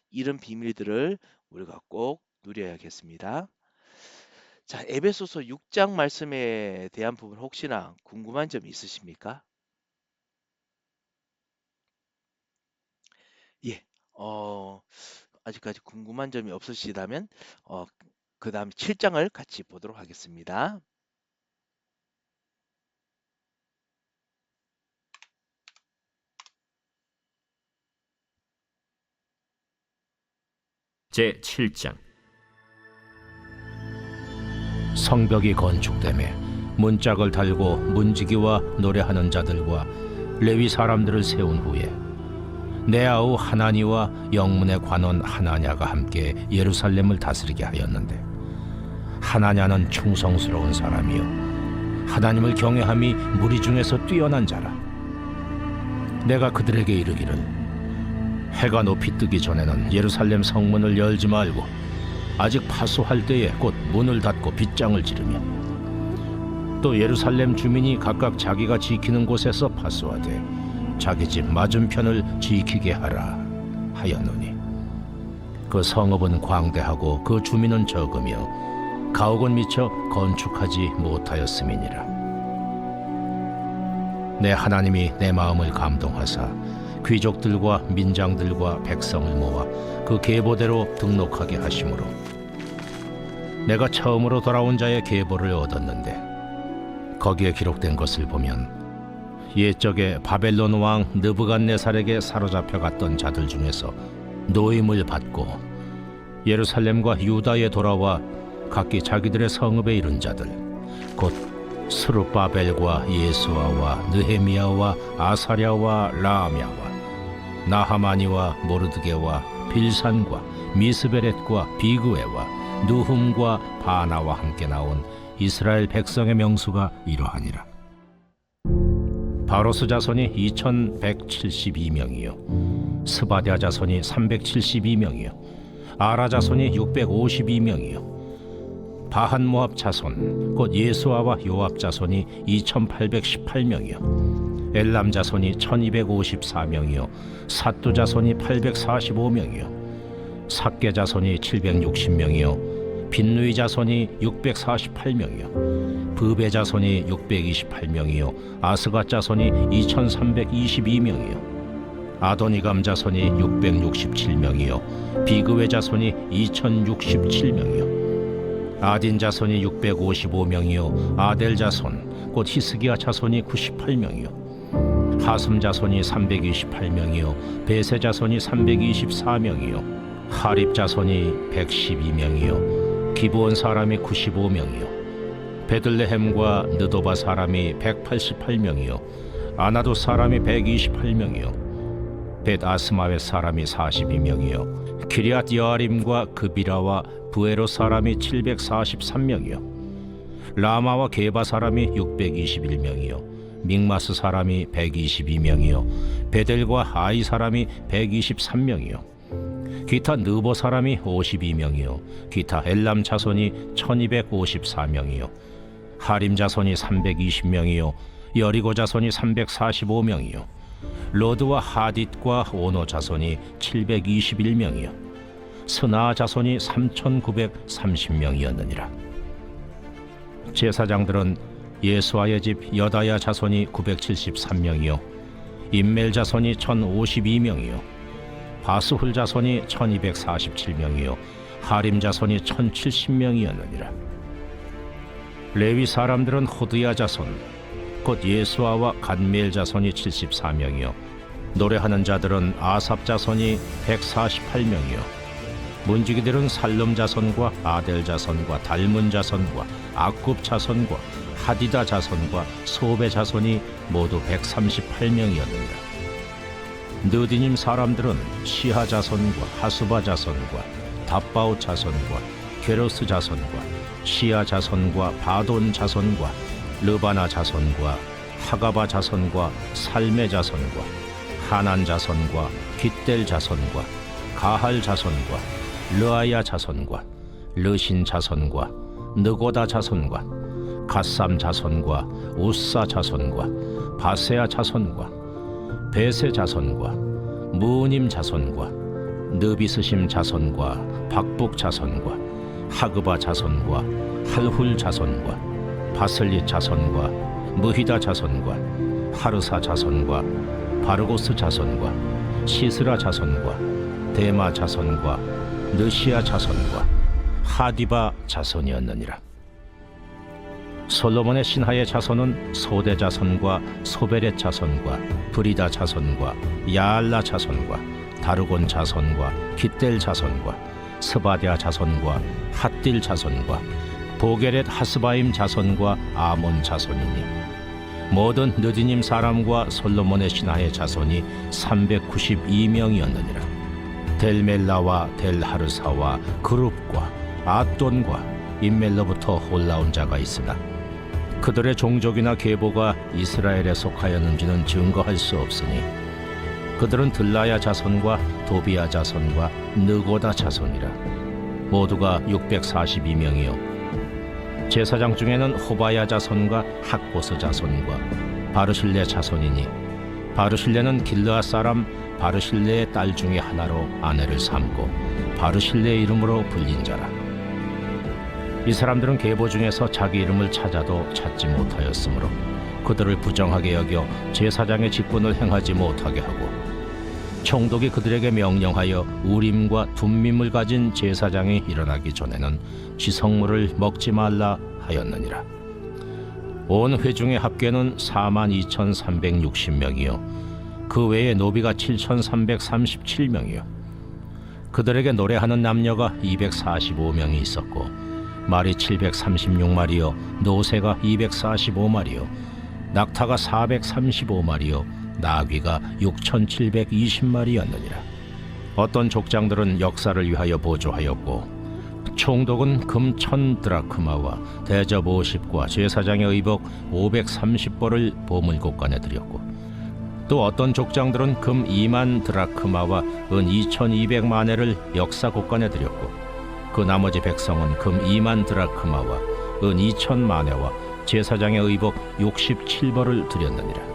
Speaker 1: 이런 비밀들을 우리가 꼭 누려야겠습니다. 자, 에베소서 6장 말씀에 대한 부분 혹시나 궁금한 점 있으십니까? 예, 아직까지 궁금한 점이 없으시다면 그 다음 7장을 같이 보도록 하겠습니다.
Speaker 2: 제 7장. 성벽이 건축되매 문짝을 달고 문지기와 노래하는 자들과 레위 사람들을 세운 후에 내 아우 하나니와 영문의 관원 하나냐가 함께 예루살렘을 다스리게 하였는데 하나냐는 충성스러운 사람이요 하나님을 경외함이 무리 중에서 뛰어난 자라. 내가 그들에게 이르기를 해가 높이 뜨기 전에는 예루살렘 성문을 열지 말고 아직 파수할 때에 곧 문을 닫고 빗장을 지르며 또 예루살렘 주민이 각각 자기가 지키는 곳에서 파수하되 자기 집 맞은편을 지키게 하라 하였노니 그 성읍은 광대하고 그 주민은 적으며 가옥은 미처 건축하지 못하였음이니라. 내 하나님이 내 마음을 감동하사 귀족들과 민장들과 백성을 모아 그 계보대로 등록하게 하심으로 내가 처음으로 돌아온 자의 계보를 얻었는데 거기에 기록된 것을 보면 옛적에 바벨론 왕 느부갓네살에게 사로잡혀 갔던 자들 중에서 노임을 받고 예루살렘과 유다에 돌아와 각기 자기들의 성읍에 이른 자들 곧 스룹바벨과 예수아와 느헤미야와 아사랴와 라암야와 나하마니와 모르드게와 빌산과 미스베렛과 비그웨와 누훔과 바나와 함께 나온 이스라엘 백성의 명수가 이러하니라. 바로스 자손이 2172명이요 스바랴 자손이 372명이요 아라 자손이 652명이요 바한 모압 자손 곧 예수아와 요압 자손이 2818명이요 엘람 자손이 1254명이요 삿두 자손이 845명이요 삭게 자손이 760명이요 빈누이 자손이 648명이요 브베 자손이 628명이요 아스갓 자손이 2322명이요 아도니감 자손이 667명이요 비그웨 자손이 2067명이요 아딘 자손이 655명이요 아델 자손 곧 히스기야 자손이 98명이요 하슴 자손이 328명이요 베세 자손이 324명이요 하립 자손이 112명이요 기브온 사람이 95명이요 베들레헴과 느도바 사람이 188명이요 아나도 사람이 128명이요 벳아스마웻 사람이 42명이요 기리앗 여아림과 그비라와 부에로 사람이 743명이요 라마와 게바 사람이 621명이요 믹마스 사람이 122명이요 베델과 아이 사람이 123명이요 기타 느보 사람이 52명이요 기타 엘람 자손이 1254명이요 하림 자손이 320명이요 여리고 자손이 345명이요 로드와 하딧과 오노 자손이 721명이요 스나 자손이 3930명이었느니라. 제사장들은 예수아의 집 여다야 자손이 973명이요 임멜 자손이 1052명이요 바스훌 자손이 1247명이요 하림 자손이 1070명이었느니라. 레위 사람들은 호드야 자손 곧 예수아와 간미엘 자손이 74명이요 노래하는 자들은 아삽 자손이 148명이요 문지기들은 살름 자손과 아델 자손과 달문 자손과 아굽 자손과 하디다 자손과 소베 자손이 모두 138명이었느니라. 느디님 사람들은 시하 자손과 하수바 자손과 답바오 자손과 게로스 자손과 시아 자손과 바돈 자손과 르바나 자손과 하가바 자손과 살메 자손과 하난 자손과 깃델 자손과 가할 자손과 르아야 자손과 르신 자손과 느고다 자손과 갓삼 자손과 우사 자손과 바세아 자손과 베세 자손과 무님 자손과 느비스심 자손과 박북 자손과 하그바 자손과 할훌 자손과 바슬리 자손과 무히다 자손과 하르사 자손과 바르고스 자손과 시스라 자손과 데마 자손과 느시아 자손과 하디바 자손이었느니라. 솔로몬의 신하의 자손은 소대 자손과 소베렛 자손과 브리다 자손과 야알라 자손과 다르곤 자손과 깃델 자손과 스바랴 자손과 핫딜 자손과 보게렛 하스바임 자손과 아몬 자손이니 모든 느디님 사람과 솔로몬의 신하의 자손이 392명이었느니라. 델멜라와 델하르사와 그룹과 아돈과 인멜로부터 올라온 자가 있으나 그들의 종족이나 계보가 이스라엘에 속하였는지는 증거할 수 없으니 그들은 들라야 자손과 도비야 자손과 느고다 자손이라. 모두가 642명이요 제사장 중에는 호바야 자손과 학보스 자손과 바르실레 자손이니 바르실레는 길르앗 사람 바르실레의 딸 중에 하나로 아내를 삼고 바르실레의 이름으로 불린 자라. 이 사람들은 계보 중에서 자기 이름을 찾아도 찾지 못하였으므로 그들을 부정하게 여겨 제사장의 직분을 행하지 못하게 하고 총독이 그들에게 명령하여 우림과 둠밈을 가진 제사장이 일어나기 전에는 지성물을 먹지 말라 하였느니라. 온 회중의 합계는 42,360명이요 그 외에 노비가 7,337명이요 그들에게 노래하는 남녀가 245명이 있었고 말이 736마리요 노새가 245마리요 낙타가 435마리요 나귀가 6,720마리였느니라. 어떤 족장들은 역사를 위하여 보조하였고 총독은 금 1,000드라크마와 대접 50과 제사장의 의복 530벌을 보물곳간에 드렸고 또 어떤 족장들은 금 2만 드라크마와 은 2,200마네를 역사곳간에 드렸고 그 나머지 백성은 금 2만 드라크마와 은 2,000마네와 제사장의 의복 67벌을 드렸느니라.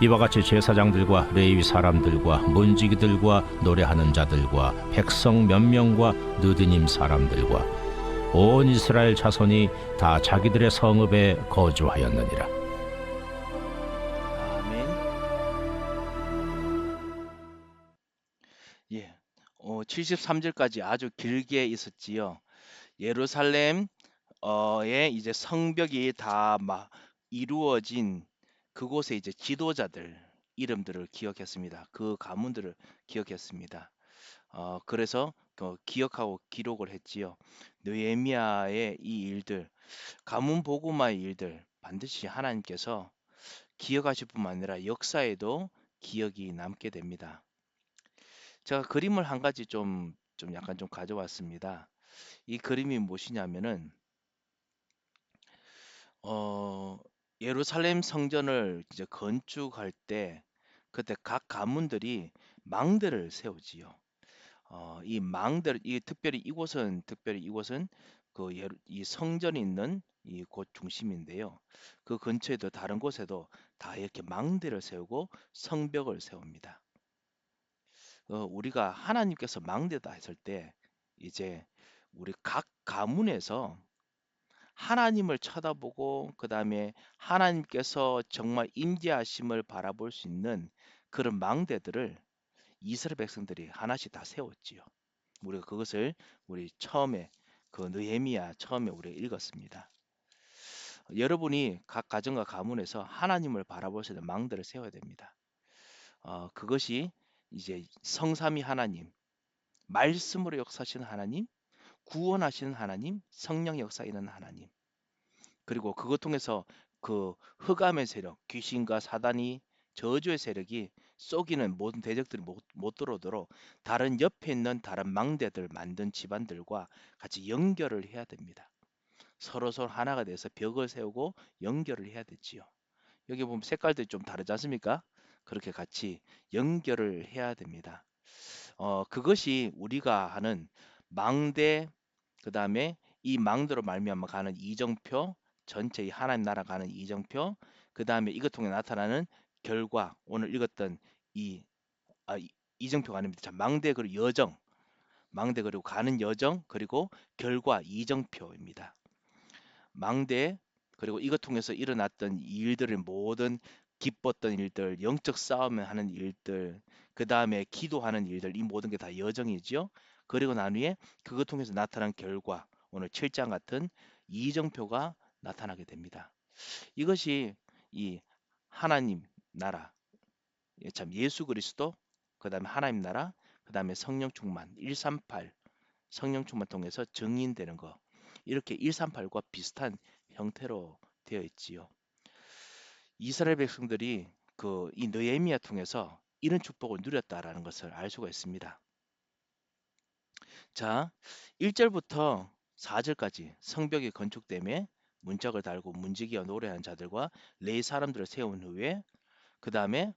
Speaker 2: 이와 같이 제사장들과 레위 사람들과 문지기들과 노래하는 자들과 백성 몇 명과 느드님 사람들과 온 이스라엘 자손이 다 자기들의 성읍에 거주하였느니라.
Speaker 1: 아멘. 예. 73절까지 아주 길게 있었지요. 예루살렘 에 이제 성벽이 다 이루어진 그곳에 이제 지도자들 이름들을 기억했습니다. 그 가문들을 기억했습니다. 그래서 기억하고 기록을 했지요. 느헤미야의 이 일들, 가문 복음화의 일들 반드시 하나님께서 기억하실 뿐만 아니라 역사에도 기억이 남게 됩니다. 제가 그림을 한 가지 좀 약간 좀 가져왔습니다. 이 그림이 무엇이냐면은 예루살렘 성전을 이제 건축할 때 그때 각 가문들이 망대를 세우지요. 이 망대를 특별히 이곳은 이 성전이 있는 이 곳 중심인데요. 그 근처에도 다른 곳에도 다 이렇게 망대를 세우고 성벽을 세웁니다. 우리가 하나님께서 망대다 했을 때 이제 우리 각 가문에서 하나님을 쳐다보고 그 다음에 하나님께서 정말 임재하심을 바라볼 수 있는 그런 망대들을 이스라엘 백성들이 하나씩 다 세웠지요. 우리가 그것을 우리 처음에 그 느헤미야 처음에 우리가 읽었습니다. 여러분이 각 가정과 가문에서 하나님을 바라볼 수 있는 망대를 세워야 됩니다. 그것이 이제 성삼위 하나님, 말씀으로 역사하시는 하나님, 구원하시는 하나님, 성령 역사 있는 하나님, 그리고 그것 통해서 그 흑암의 세력, 귀신과 사단이 저주의 세력이 쏘기는 모든 대적들이 못 들어오도록 다른 옆에 있는 다른 망대들 만든 집안들과 같이 연결을 해야 됩니다. 서로 하나가 돼서 벽을 세우고 연결을 해야 되지요. 여기 보면 색깔들이 좀 다르지 않습니까? 그렇게 같이 연결을 해야 됩니다. 그것이 우리가 하는 망대, 그 다음에 이 망대로 말미암아 가는 이정표, 전체 이 하나님 나라 가는 이정표, 그 다음에 이것 통해 나타나는 결과, 오늘 읽었던 이정표가 아닙니다. 자, 망대 그리고 여정, 망대 그리고 가는 여정, 그리고 결과 이정표입니다. 망대 그리고 이것 통해서 일어났던 일들을 모든 기뻤던 일들, 영적 싸움을 하는 일들, 그 다음에 기도하는 일들, 이 모든 게 다 여정이지요. 그리고 난 후에 그것 통해서 나타난 결과, 오늘 7장 같은 이정표가 나타나게 됩니다. 이것이 이 하나님 나라, 참 예수 그리스도, 그 다음에 하나님 나라, 그 다음에 성령 충만, 138 성령 충만 통해서 증인되는 거, 이렇게 138과 비슷한 형태로 되어 있지요. 이스라엘 백성들이 이 느헤미야 통해서 이런 축복을 누렸다라는 것을 알 수가 있습니다. 자, 1절부터 4절까지 성벽이 건축됨에 문짝을 달고 문지기와 노래하는 자들과 레위 사람들을 세운 후에 그 다음에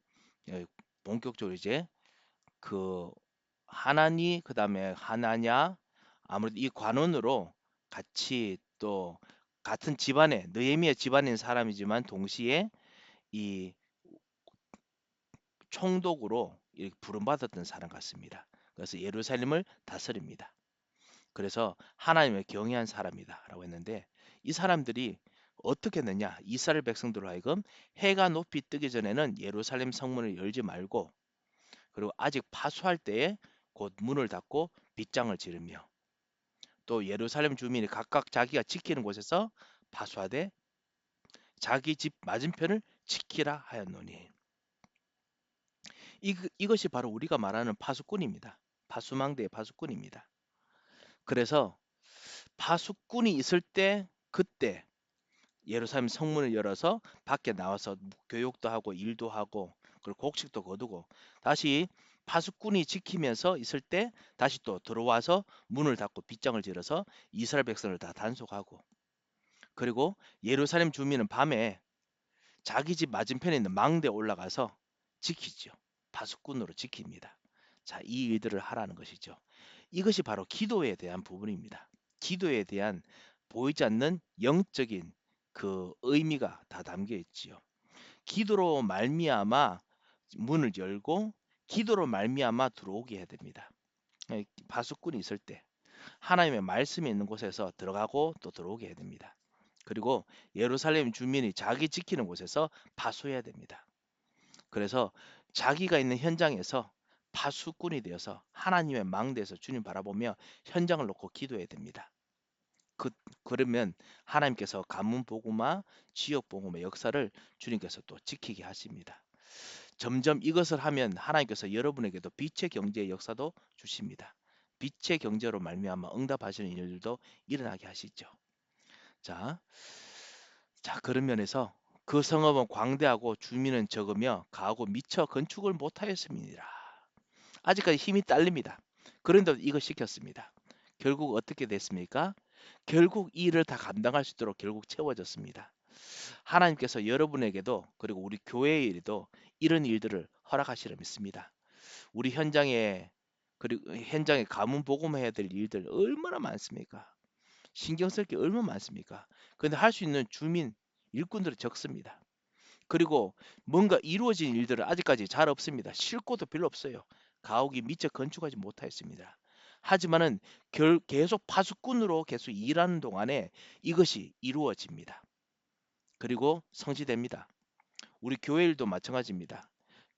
Speaker 1: 본격적으로 이제 그 하나니 그 다음에 하나냐 아무래도 이 관원으로 같이 또 같은 집안에 느헤미야 집안인 사람이지만 동시에 이 총독으로 부름받았던 사람 같습니다. 그래서 예루살렘을 다스립니다. 그래서 하나님을 경외한 사람이다라고 했는데 이 사람들이 어떻게 했느냐? 이스라엘 백성들로 하여금 해가 높이 뜨기 전에는 예루살렘 성문을 열지 말고 그리고 아직 파수할 때에 곧 문을 닫고 빗장을 지르며 또 예루살렘 주민이 각각 자기가 지키는 곳에서 파수하되 자기 집 맞은편을 지키라 하였노니 이것이 바로 우리가 말하는 파수꾼입니다. 파수망대의 파수꾼입니다. 그래서 파수꾼이 있을 때 그때 예루살렘 성문을 열어서 밖에 나와서 교육도 하고 일도 하고 그리고 곡식도 거두고 다시 파수꾼이 지키면서 있을 때 다시 또 들어와서 문을 닫고 빗장을 질러서 이스라엘 백성을 다 단속하고 그리고 예루살렘 주민은 밤에 자기 집 맞은편에 있는 망대에 올라가서 지키죠. 파수꾼으로 지킵니다. 자, 이 일들을 하라는 것이죠. 이것이 바로 기도에 대한 부분입니다. 기도에 대한 보이지 않는 영적인 그 의미가 다 담겨 있지요. 기도로 말미암아 문을 열고 기도로 말미암아 들어오게 해야 됩니다. 파수꾼이 있을 때 하나님의 말씀이 있는 곳에서 들어가고 또 들어오게 해야 됩니다. 그리고 예루살렘 주민이 자기 지키는 곳에서 파수해야 됩니다. 그래서 자기가 있는 현장에서 파수꾼이 되어서 하나님의 망대에서 주님 바라보며 현장을 놓고 기도해야 됩니다. 그러면 하나님께서 가문 복음화, 지역 복음의 역사를 주님께서 또 지키게 하십니다. 점점 이것을 하면 하나님께서 여러분에게도 빛의 경제의 역사도 주십니다. 빛의 경제로 말미암아 응답하시는 일들도 일어나게 하시죠. 자, 그런 면에서 그 성읍은 광대하고 주민은 적으며 가하고 미처 건축을 못하였습니다. 아직까지 힘이 딸립니다. 그런데도 이거 시켰습니다. 결국 어떻게 됐습니까? 결국 이 일을 다 감당할 수 있도록 결국 채워졌습니다. 하나님께서 여러분에게도 그리고 우리 교회의 일에도 이런 일들을 허락하시려 믿습니다. 우리 현장에 그리고 현장에 가문 복음해야 될 일들 얼마나 많습니까? 신경 쓸 게 얼마나 많습니까? 근데 할 수 있는 주민 일꾼들이 적습니다. 그리고 뭔가 이루어진 일들은 아직까지 잘 없습니다. 싣고도 별로 없어요. 가옥이 미처 건축하지 못하였습니다. 하지만은 계속 파수꾼으로 계속 일하는 동안에 이것이 이루어집니다. 그리고 성취됩니다. 우리 교회 일도 마찬가지입니다.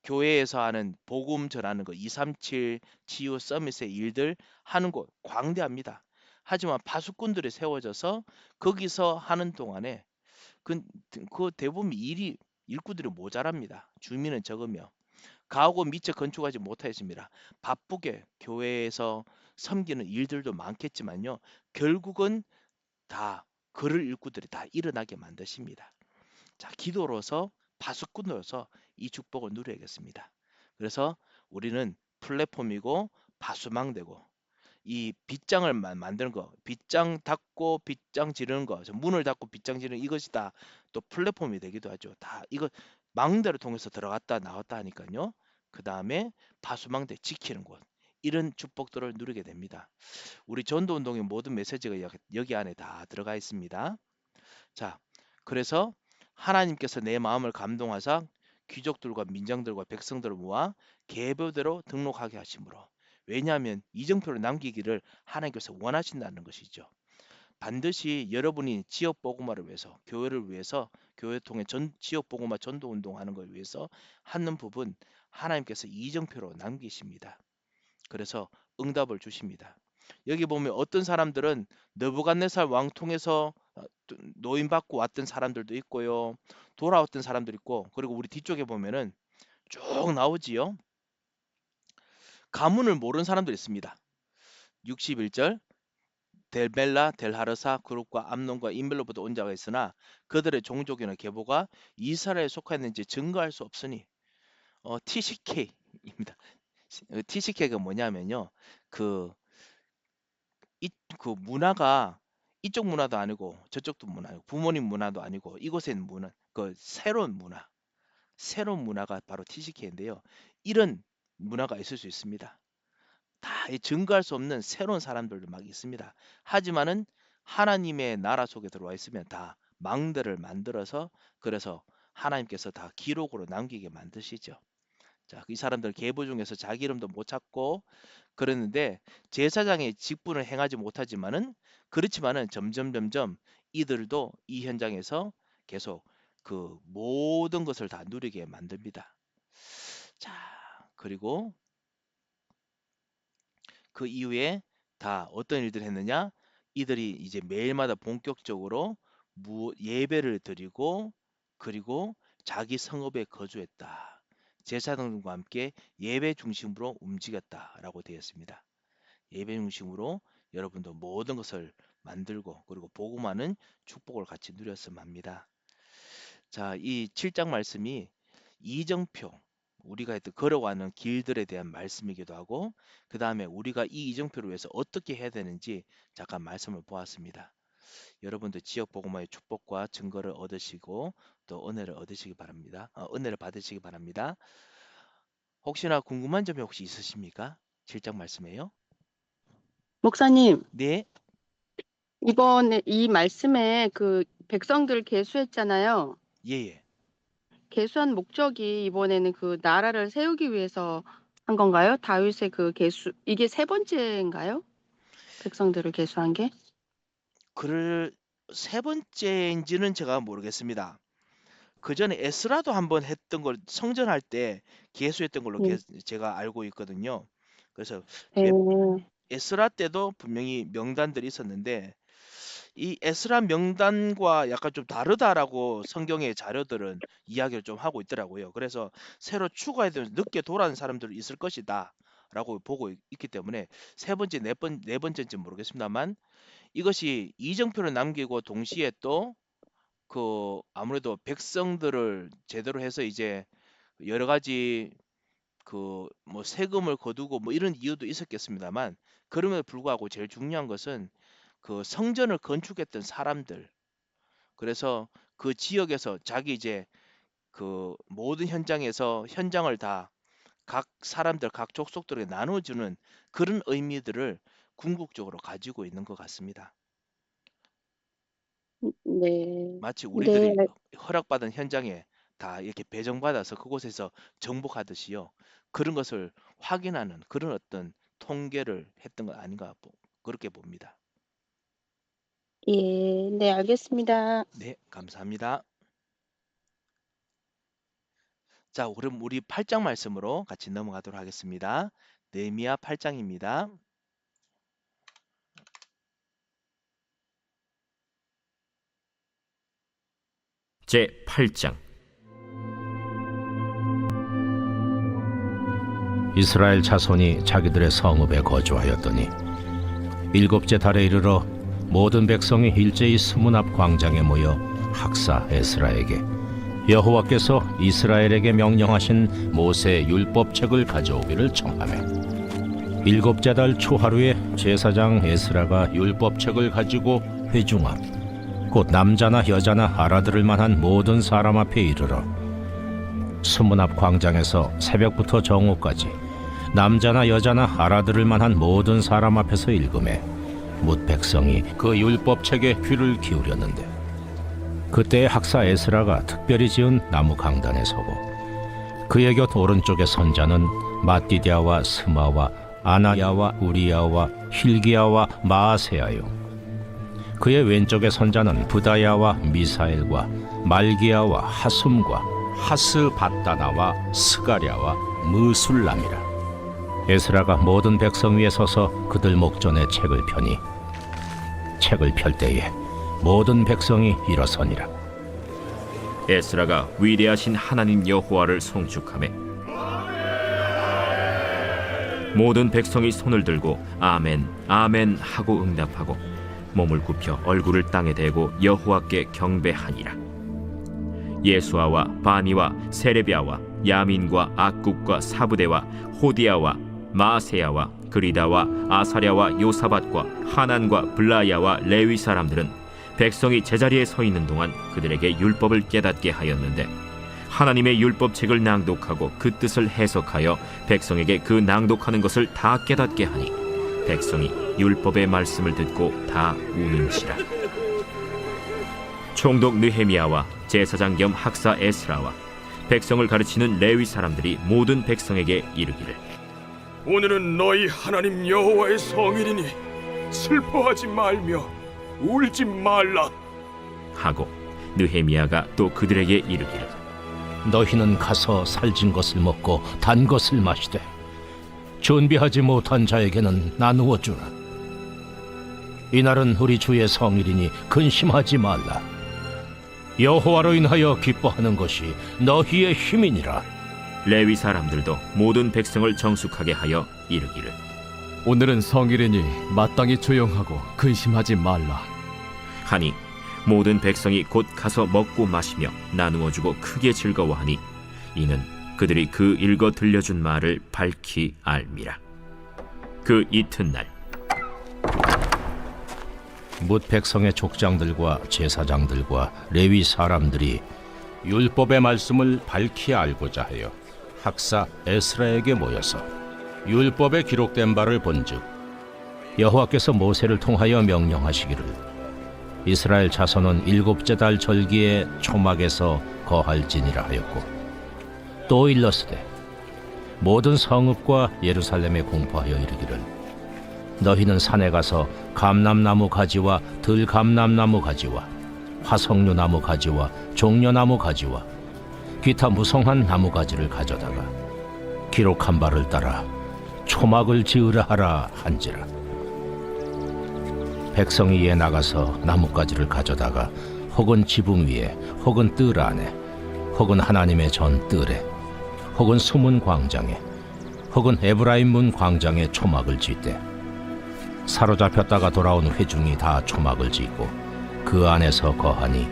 Speaker 1: 교회에서 하는 복음 전하는 거 237 치유 서밋의 일들 하는 곳 광대합니다. 하지만 파수꾼들이 세워져서 거기서 하는 동안에 그, 그 대부분 일꾼들이 모자랍니다. 주민은 적으며 가하고 미처 건축하지 못하였습니다. 바쁘게 교회에서 섬기는 일들도 많겠지만요. 결국은 다 그럴 일꾼들이 다 일어나게 만드십니다. 자, 기도로서 파수꾼으로서 이 축복을 누려야겠습니다. 그래서 우리는 플랫폼이고 파수망되고 이 빗장을 만드는 거, 빗장 닫고 빗장 지르는 거, 문을 닫고 빗장 지르는 이것이 다 또 플랫폼이 되기도 하죠. 다 이거 망대를 통해서 들어갔다 나왔다 하니까요. 그 다음에 파수망대 지키는 곳 이런 축복들을 누리게 됩니다. 우리 전도운동의 모든 메시지가 여기 안에 다 들어가 있습니다. 자, 그래서 하나님께서 내 마음을 감동하사 귀족들과 민장들과 백성들을 모아 계보대로 등록하게 하심으로 왜냐하면 이정표를 남기기를 하나님께서 원하신다는 것이죠. 반드시 여러분이 지역 복음화를 위해서 교회를 위해서 교회 통해 지역 복음화 전도 운동하는 걸 위해서 하는 부분 하나님께서 이정표로 남기십니다. 그래서 응답을 주십니다. 여기 보면 어떤 사람들은 느부갓네살 왕 통해서 노임받고 왔던 사람들도 있고요. 돌아왔던 사람도 있고 그리고 우리 뒤쪽에 보면은 쭉 나오지요. 가문을 모르는 사람도 있습니다. 61절 델벨라, 델하르사 그룹과 암논과 인벨로부터 온 자가 있으나 그들의 종족이나 계보가 이스라엘에 속하였는지 증거할 수 없으니 TCK입니다. TCK가 뭐냐면요. 그 문화가 이쪽 문화도 아니고 저쪽도 문화 아니고 부모님 문화도 아니고 이곳엔 문화 그 새로운 문화가 바로 TCK인데요. 이런 문화가 있을 수 있습니다. 다 증거할 수 없는 새로운 사람들도 막 있습니다. 하지만은 하나님의 나라 속에 들어와 있으면 다 망대를 만들어서 그래서 하나님께서 다 기록으로 남기게 만드시죠. 자, 이 사람들 계보 중에서 자기 이름도 못 찾고 그랬는데 제사장의 직분을 행하지 못하지만은 그렇지만은 점점 이들도 이 현장에서 계속 그 모든 것을 다 누리게 만듭니다. 자, 그리고 그 이후에 다 어떤 일들을 했느냐? 이들이 이제 매일마다 본격적으로 예배를 드리고 그리고 자기 성읍에 거주했다. 제사장과 함께 예배 중심으로 움직였다라고 되어 있습니다. 예배 중심으로 여러분도 모든 것을 만들고 그리고 복음하는 축복을 같이 누렸으면 합니다. 자, 이 7장 말씀이 이정표 우리가 걸어가는 길들에 대한 말씀이기도 하고 그 다음에 우리가 이 이정표를 위해서 어떻게 해야 되는지 잠깐 말씀을 보았습니다. 여러분들 지역 복음화의 축복과 증거를 얻으시고 또 은혜를 얻으시기 바랍니다. 은혜를 받으시기 바랍니다. 혹시나 궁금한 점이 혹시 있으십니까? 7장 말씀이에요?
Speaker 7: 목사님,
Speaker 1: 네,
Speaker 7: 이번에 이 말씀에 그 백성들 계수했잖아요.
Speaker 1: 예.
Speaker 7: 계수한 목적이 이번에는 그 나라를 세우기 위해서 한 건가요? 다윗의 그 계수, 이게 세 번째인가요? 백성들을 계수한 게?
Speaker 1: 그를 세 번째인지는 제가 모르겠습니다. 그 전에 에스라도 한번 했던 걸 성전할 때 계수했던 걸로
Speaker 7: 네.
Speaker 1: 제가 알고 있거든요. 그래서
Speaker 7: 네.
Speaker 1: 에스라 때도 분명히 명단들이 있었는데 이 에스라 명단과 약간 좀 다르다라고 성경의 자료들은 이야기를 좀 하고 있더라고요. 그래서 새로 추가해야 되는 늦게 돌아온 사람들이 있을 것이다 라고 보고 있기 때문에 세 번째, 네 번째인지 모르겠습니다만 이것이 이정표를 남기고 동시에 또 그 아무래도 백성들을 제대로 해서 이제 여러 가지 그 뭐 세금을 거두고 뭐 이런 이유도 있었겠습니다만 그럼에도 불구하고 제일 중요한 것은 그 성전을 건축했던 사람들 그래서 그 지역에서 자기 이제 그 모든 현장에서 현장을 다 각 사람들 각 족속들에게 나눠주는 그런 의미들을 궁극적으로 가지고 있는 것 같습니다.
Speaker 7: 네.
Speaker 1: 마치
Speaker 7: 네.
Speaker 1: 우리들이 허락받은 현장에 다 이렇게 배정받아서 그곳에서 정복하듯이요. 그런 것을 확인하는 그런 어떤 통계를 했던 것 아닌가 그렇게 봅니다.
Speaker 7: 예, 네, 알겠습니다.
Speaker 1: 네, 감사합니다. 자, 그럼 우리 8장 말씀으로 같이 넘어가도록 하겠습니다. 느헤미야 8장입니다.
Speaker 2: 제 8장. 이스라엘 자손이 자기들의 성읍에 거주하였더니 일곱째 달에 이르러 모든 백성이 일제히 수문 앞 광장에 모여 학사 에스라에게 여호와께서 이스라엘에게 명령하신 모세 율법책을 가져오기를 청하매 일곱째 달 초하루에 제사장 에스라가 율법책을 가지고 회중 앞 곧 남자나 여자나 알아들을 만한 모든 사람 앞에 이르러 수문 앞 광장에서 새벽부터 정오까지 남자나 여자나 알아들을 만한 모든 사람 앞에서 읽음에 뭇 백성이 그 율법책에 귀를 기울였는데 그때 학사 에스라가 특별히 지은 나무 강단에 서고 그의 곁 오른쪽에 선자는 마띠디아와 스마와 아나야와 우리야와 힐기야와 마아세야요 그의 왼쪽에 선자는 부다야와 미사엘과 말기야와 하숨과 하스바다나와 스가랴와 무술람이라. 에스라가 모든 백성 위에 서서 그들 목전에 책을 펴니 책을 펼 때에 모든 백성이 일어서니라.
Speaker 9: 에스라가 위대하신 하나님 여호와를 송축하매 모든 백성이 손을 들고 아멘 아멘 하고 응답하고 몸을 굽혀 얼굴을 땅에 대고 여호와께 경배하니라. 예수아와 바니와 세레비아와 야민과 악국과 사부대와 호디아와 마아세야와 그리다와 아사랴와 요사밧과 하난과 블라야와 레위 사람들은 백성이 제자리에 서 있는 동안 그들에게 율법을 깨닫게 하였는데 하나님의 율법책을 낭독하고 그 뜻을 해석하여 백성에게 그 낭독하는 것을 다 깨닫게 하니 백성이 율법의 말씀을 듣고 다 우는지라. 총독 느헤미야와 제사장 겸 학사 에스라와 백성을 가르치는 레위 사람들이 모든 백성에게 이르기를
Speaker 4: 오늘은 너희 하나님 여호와의 성일이니 슬퍼하지 말며 울지 말라.
Speaker 9: 하고 느헤미야가 또 그들에게 이르기를
Speaker 2: 너희는 가서 살진 것을 먹고 단 것을 마시되 준비하지 못한 자에게는 나누어 주라. 이날은 우리 주의 성일이니 근심하지 말라. 여호와로 인하여 기뻐하는 것이 너희의 힘이니라.
Speaker 9: 레위 사람들도 모든 백성을 정숙하게 하여 이르기를
Speaker 3: 오늘은 성일이니 마땅히 조용하고 근심하지 말라.
Speaker 9: 하니 모든 백성이 곧 가서 먹고 마시며 나누어 주고 크게 즐거워하니 이는 그들이 그 읽어 들려준 말을 밝히 알미라. 그 이튿날
Speaker 2: 뭇 백성의 족장들과 제사장들과 레위 사람들이 율법의 말씀을 밝히 알고자 하여 학사 에스라에게 모여서 율법에 기록된 바를 본즉 여호와께서 모세를 통하여 명령하시기를 이스라엘 자손은 일곱째 달 절기에 초막에서 거할지니라 하였고 또 일렀으되 모든 성읍과 예루살렘에 공포하여 이르기를 너희는 산에 가서 감람나무 가지와 들감람나무 가지와 화석류나무 가지와 종려나무 가지와 기타 무성한 나무 가지를 가져다가 기록한 바를 따라 초막을 지으라 하라 한지라. 백성이 이에 나가서 나뭇가지를 가져다가 혹은 지붕 위에 혹은 뜰 안에 혹은 하나님의 전 뜰에 혹은 수문 광장에 혹은 에브라임 문 광장에 초막을 짓되 사로잡혔다가 돌아온 회중이 다 초막을 짓고 그 안에서 거하니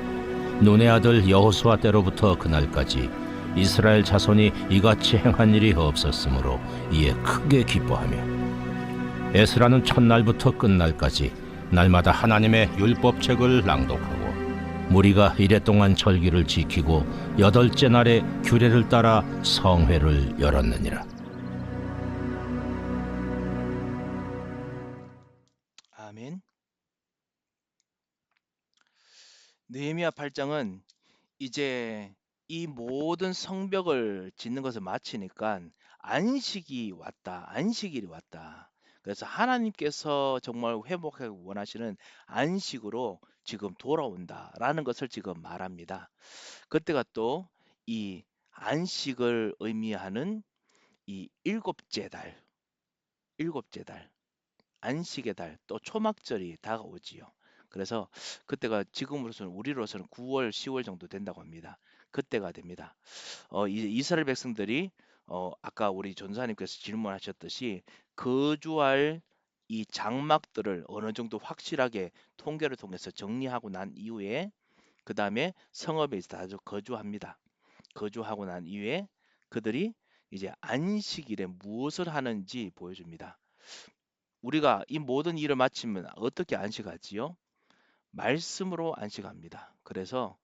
Speaker 2: 눈의 아들 여호수아 때로부터 그날까지 이스라엘 자손이 이같이 행한 일이 없었으므로 이에 크게 기뻐하며 에스라는 첫날부터 끝날까지 날마다 하나님의 율법책을 낭독하고 무리가 이랫동안 절기를 지키고 8째 날에 규례를 따라 성회를 열었느니라.
Speaker 1: 아멘. 느헤미야 8장은 이제 이 모든 성벽을 짓는 것을 마치니까 안식이 왔다. 안식일이 왔다. 그래서 하나님께서 정말 회복하기 원하시는 안식으로 지금 돌아온다라는 것을 지금 말합니다. 그때가 또 이 안식을 의미하는 이 일곱째 달, 안식의 달, 또 초막절이 다가오지요. 그래서 그때가 지금으로서는 우리로서는 9월, 10월 정도 된다고 합니다. 그때가 됩니다. 이제 이스라엘 백성들이 아까 우리 전사님께서 질문하셨듯이 거주할 이 장막들을 어느 정도 확실하게 통계를 통해서 정리하고 난 이후에 그 다음에 성읍에 다시 거주합니다. 거주하고 난 이후에 그들이 이제 안식일에 무엇을 하는지 보여줍니다. 우리가 이 모든 일을 마치면 어떻게 안식하지요? 말씀으로 안식합니다. 그래서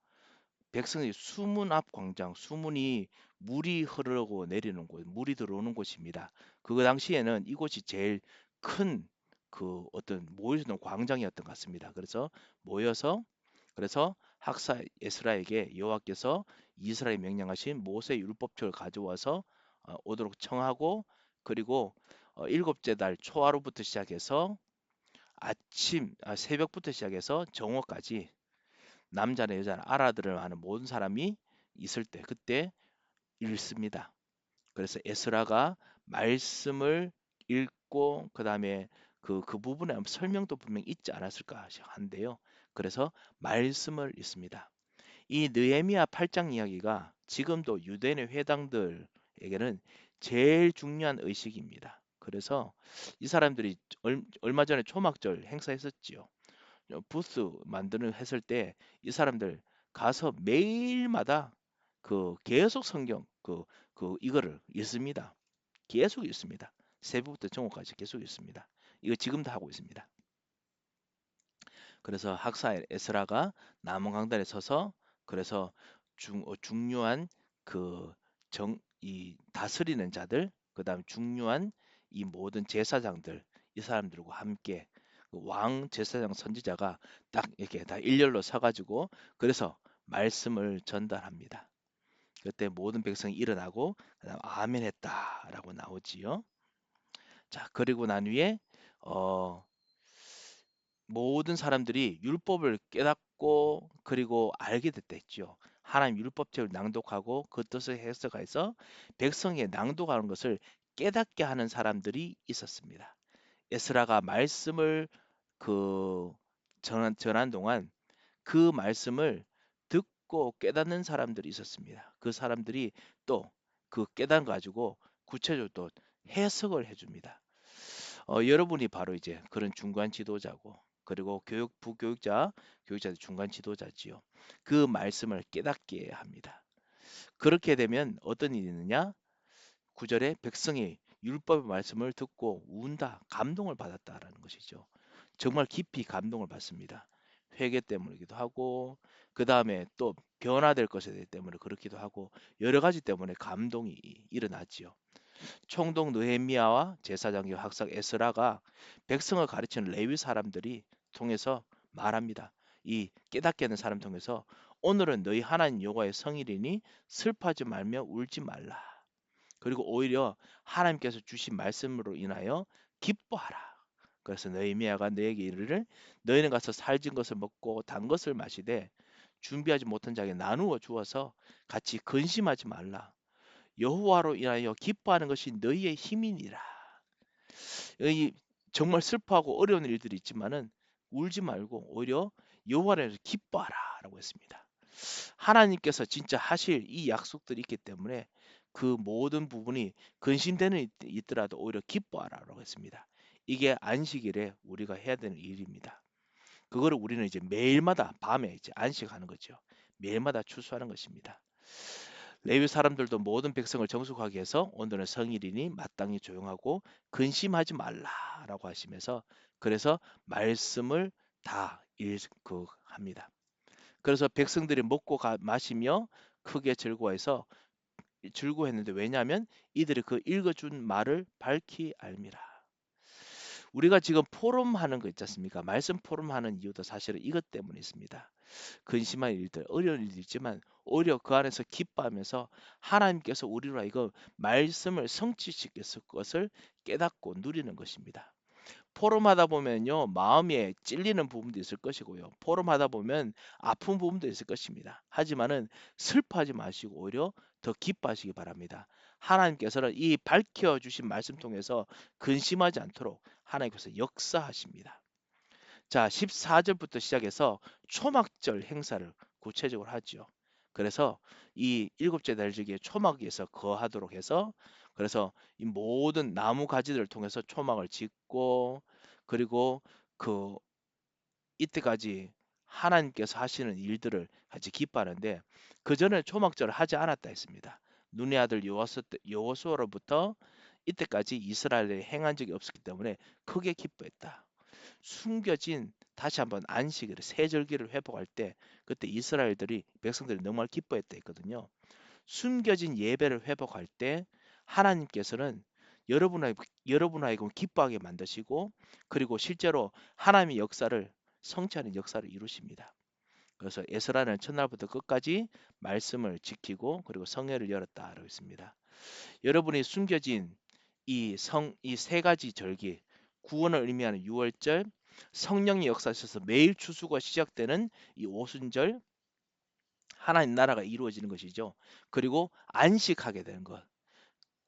Speaker 1: 백성이 수문 앞 광장, 수문이 물이 흐르고 내리는 곳, 물이 들어오는 곳입니다. 그 당시에는 이곳이 제일 큰 그 어떤 모여있는 광장이었던 것 같습니다. 그래서 모여서 그래서 학사 에스라에게 여호와께서 이스라엘 명령하신 모세 율법책을 가져와서 오도록 청하고 그리고 일곱째 달 초하루부터 시작해서 새벽부터 시작해서 정오까지 남자나 여자나 알아들을 만한 모든 사람이 있을 때 그때 읽습니다. 그래서 에스라가 말씀을 읽고 그 다음에 그 부분에 설명도 분명히 있지 않았을까 한데요. 그래서 말씀을 읽습니다. 이 느헤미야 8장 이야기가 지금도 유대인의 회당들에게는 제일 중요한 의식입니다. 그래서 이 사람들이 얼마 전에 초막절 행사했었지요. 부스 만드는 했을 때 이 사람들 가서 매일마다 그 계속 성경 이거를 읽습니다. 계속 읽습니다. 새벽부터 정오까지 계속 있습니다. 이거 지금도 하고 있습니다. 그래서 학사 에스라가 남은 강단에 서서 그래서 중요한 그 이 다스리는 자들, 그다음 중요한 이 모든 제사장들, 이 사람들과 함께 그왕 제사장 선지자가 딱 이렇게 다 일렬로 서가지고 그래서 말씀을 전달합니다. 그때 모든 백성이 일어나고 그다음 아멘 했다라고 나오지요. 자, 그리고 난 후에 어 모든 사람들이 율법을 깨닫고 그리고 알게 됐다 했죠. 하나님 율법책을 낭독하고 그 뜻을 해석해서 백성에 낭독하는 것을 깨닫게 하는 사람들이 있었습니다. 에스라가 말씀을 그 전한 동안 그 말씀을 듣고 깨닫는 사람들이 있었습니다. 그 사람들이 또 그 깨달음 가지고 구체적으로 또 해석을 해줍니다. 여러분이 바로 이제 그런 중간 지도자고 그리고 교육자들 중간 지도자지요. 그 말씀을 깨닫게 합니다. 그렇게 되면 어떤 일이 있느냐? 9절에 백성이 율법의 말씀을 듣고 운다, 감동을 받았다라는 것이죠. 정말 깊이 감동을 받습니다. 회개 때문이기도 하고 그 다음에 또 변화될 것에 때문에 그렇기도 하고 여러 가지 때문에 감동이 일어나지요. 총독 느헤미야와 제사장교 학사 에스라가 백성을 가르치는 레위 사람들이 통해서 말합니다. 이 깨닫게 하는 사람 통해서 오늘은 너희 하나님 여호와의 성일이니 슬퍼하지 말며 울지 말라. 그리고 오히려 하나님께서 주신 말씀으로 인하여 기뻐하라. 그래서 느헤미야가 너에게 이르기를 너희는 가서 살진 것을 먹고 단 것을 마시되 준비하지 못한 자에게 나누어 주어서 같이 근심하지 말라. 여호와로 인하여 기뻐하는 것이 너희의 힘이니라. 이 정말 슬퍼하고 어려운 일들이 있지만은 울지 말고 오히려 여호와로 인해서 기뻐하라라고 했습니다. 하나님께서 진짜 하실 이 약속들이 있기 때문에 그 모든 부분이 근심되는 있더라도 오히려 기뻐하라라고 했습니다. 이게 안식일에 우리가 해야 되는 일입니다. 그거를 우리는 이제 매일마다 밤에 이제 안식하는 거죠. 매일마다 추수하는 것입니다. 레위 사람들도 모든 백성을 정숙하게 해서 오늘은 성일이니 마땅히 조용하고 근심하지 말라라고 하시면서 그래서 말씀을 다 합니다. 그래서 백성들이 먹고 마시며 크게 즐거워했는데 왜냐하면 이들이 그 읽어준 말을 밝히 알미라. 우리가 지금 포럼하는 거 있지 않습니까? 말씀 포럼하는 이유도 사실은 이것 때문에 있습니다. 근심한 일들, 어려운 일도 있지만 오히려 그 안에서 기뻐하면서 하나님께서 우리로 하여금 말씀을 성취시켰을 것을 깨닫고 누리는 것입니다. 포럼하다 보면요 마음에 찔리는 부분도 있을 것이고요 포럼하다 보면 아픈 부분도 있을 것입니다. 하지만은 슬퍼하지 마시고 오히려 더 기뻐하시기 바랍니다. 하나님께서는 이 밝혀주신 말씀 통해서 근심하지 않도록 하나님께서 역사하십니다. 자 14절부터 시작해서 초막절 행사를 구체적으로 하죠. 그래서 이 일곱째 달주기에 초막에서 거하도록 해서 그래서 이 모든 나무 가지들을 통해서 초막을 짓고 그리고 그 이때까지 하나님께서 하시는 일들을 같이 기뻐하는데 그 전에 초막절을 하지 않았다 했습니다. 눈의 아들 여호수아로부터 이때까지 이스라엘에 행한 적이 없었기 때문에 크게 기뻐했다. 숨겨진 다시 한번 안식일 새 절기를 회복할 때 그때 이스라엘들이 백성들이 정말 기뻐했다 했거든요. 숨겨진 예배를 회복할 때 하나님께서는 여러분 하여금 기뻐하게 만드시고 그리고 실제로 하나님의 역사를 성취하는 역사를 이루십니다. 그래서 에스라는 첫날부터 끝까지 말씀을 지키고 그리고 성회를 열었다라고 했습니다. 여러분이 숨겨진 이 세 가지 절기 구원을 의미하는 유월절 성령의 역사에서 매일 추수가 시작되는 이 오순절 하나님 나라가 이루어지는 것이죠. 그리고 안식하게 되는 것.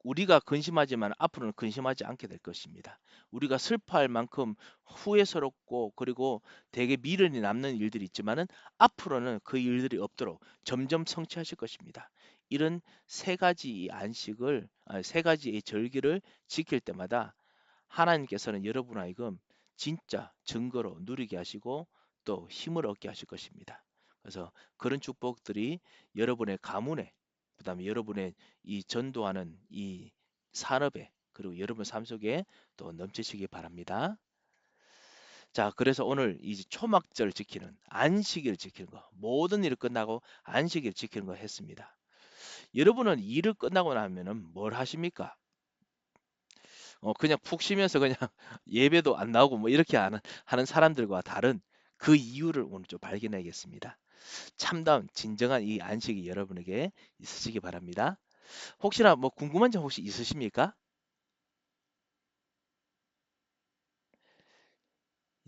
Speaker 1: 우리가 근심하지만 앞으로는 근심하지 않게 될 것입니다. 우리가 슬퍼할 만큼 후회스럽고 그리고 되게 미련이 남는 일들이 있지만은 앞으로는 그 일들이 없도록 점점 성취하실 것입니다. 이런 세 가지 세 가지의 절기를 지킬 때마다 하나님께서는 여러분 하여금 진짜 증거로 누리게 하시고 또 힘을 얻게 하실 것입니다. 그래서 그런 축복들이 여러분의 가문에 그다음에 여러분의 이 전도하는 이 산업에 그리고 여러분 삶 속에 또 넘치시기 바랍니다. 자, 그래서 오늘 이 초막절 지키는 안식일 지키는 거, 모든 일을 끝나고 안식일 지키는 거 했습니다. 여러분은 일을 끝나고 나면은 뭘 하십니까? 그냥 푹 쉬면서 그냥 예배도 안 나오고 뭐 이렇게 하는 사람들과 다른 그 이유를 오늘 좀 발견해야겠습니다. 참다운 진정한 이 안식이 여러분에게 있으시기 바랍니다. 혹시나 뭐 궁금한 점 혹시 있으십니까?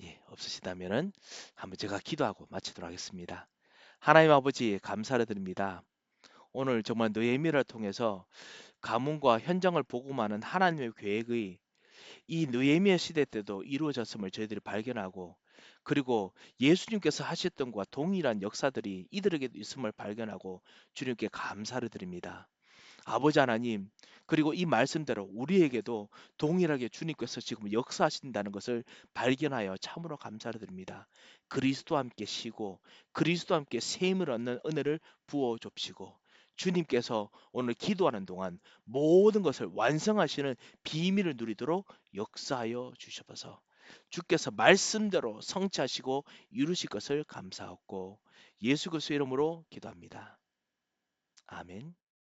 Speaker 1: 예, 없으시다면은 한번 제가 기도하고 마치도록 하겠습니다. 하나님 아버지 감사를 드립니다. 오늘 정말 느헤미야를 통해서 가문과 현장을 복음하는 하나님의 계획의 이 느헤미야 시대 때도 이루어졌음을 저희들이 발견하고, 그리고 예수님께서 하셨던 것과 동일한 역사들이 이들에게도 있음을 발견하고 주님께 감사를 드립니다. 아버지 하나님, 그리고 이 말씀대로 우리에게도 동일하게 주님께서 지금 역사하신다는 것을 발견하여 참으로 감사를 드립니다. 그리스도와 함께 쉬고 그리스도와 함께 셈을 얻는 은혜를 부어 줍시고, 주님께서 오늘 기도하는 동안 모든 것을 완성하시는 비밀을 누리도록 역사하여 주셔서 주께서 말씀대로 성취하시고 이루실 것을 감사하고 예수 그리스도의 이름으로 기도합니다. 아멘.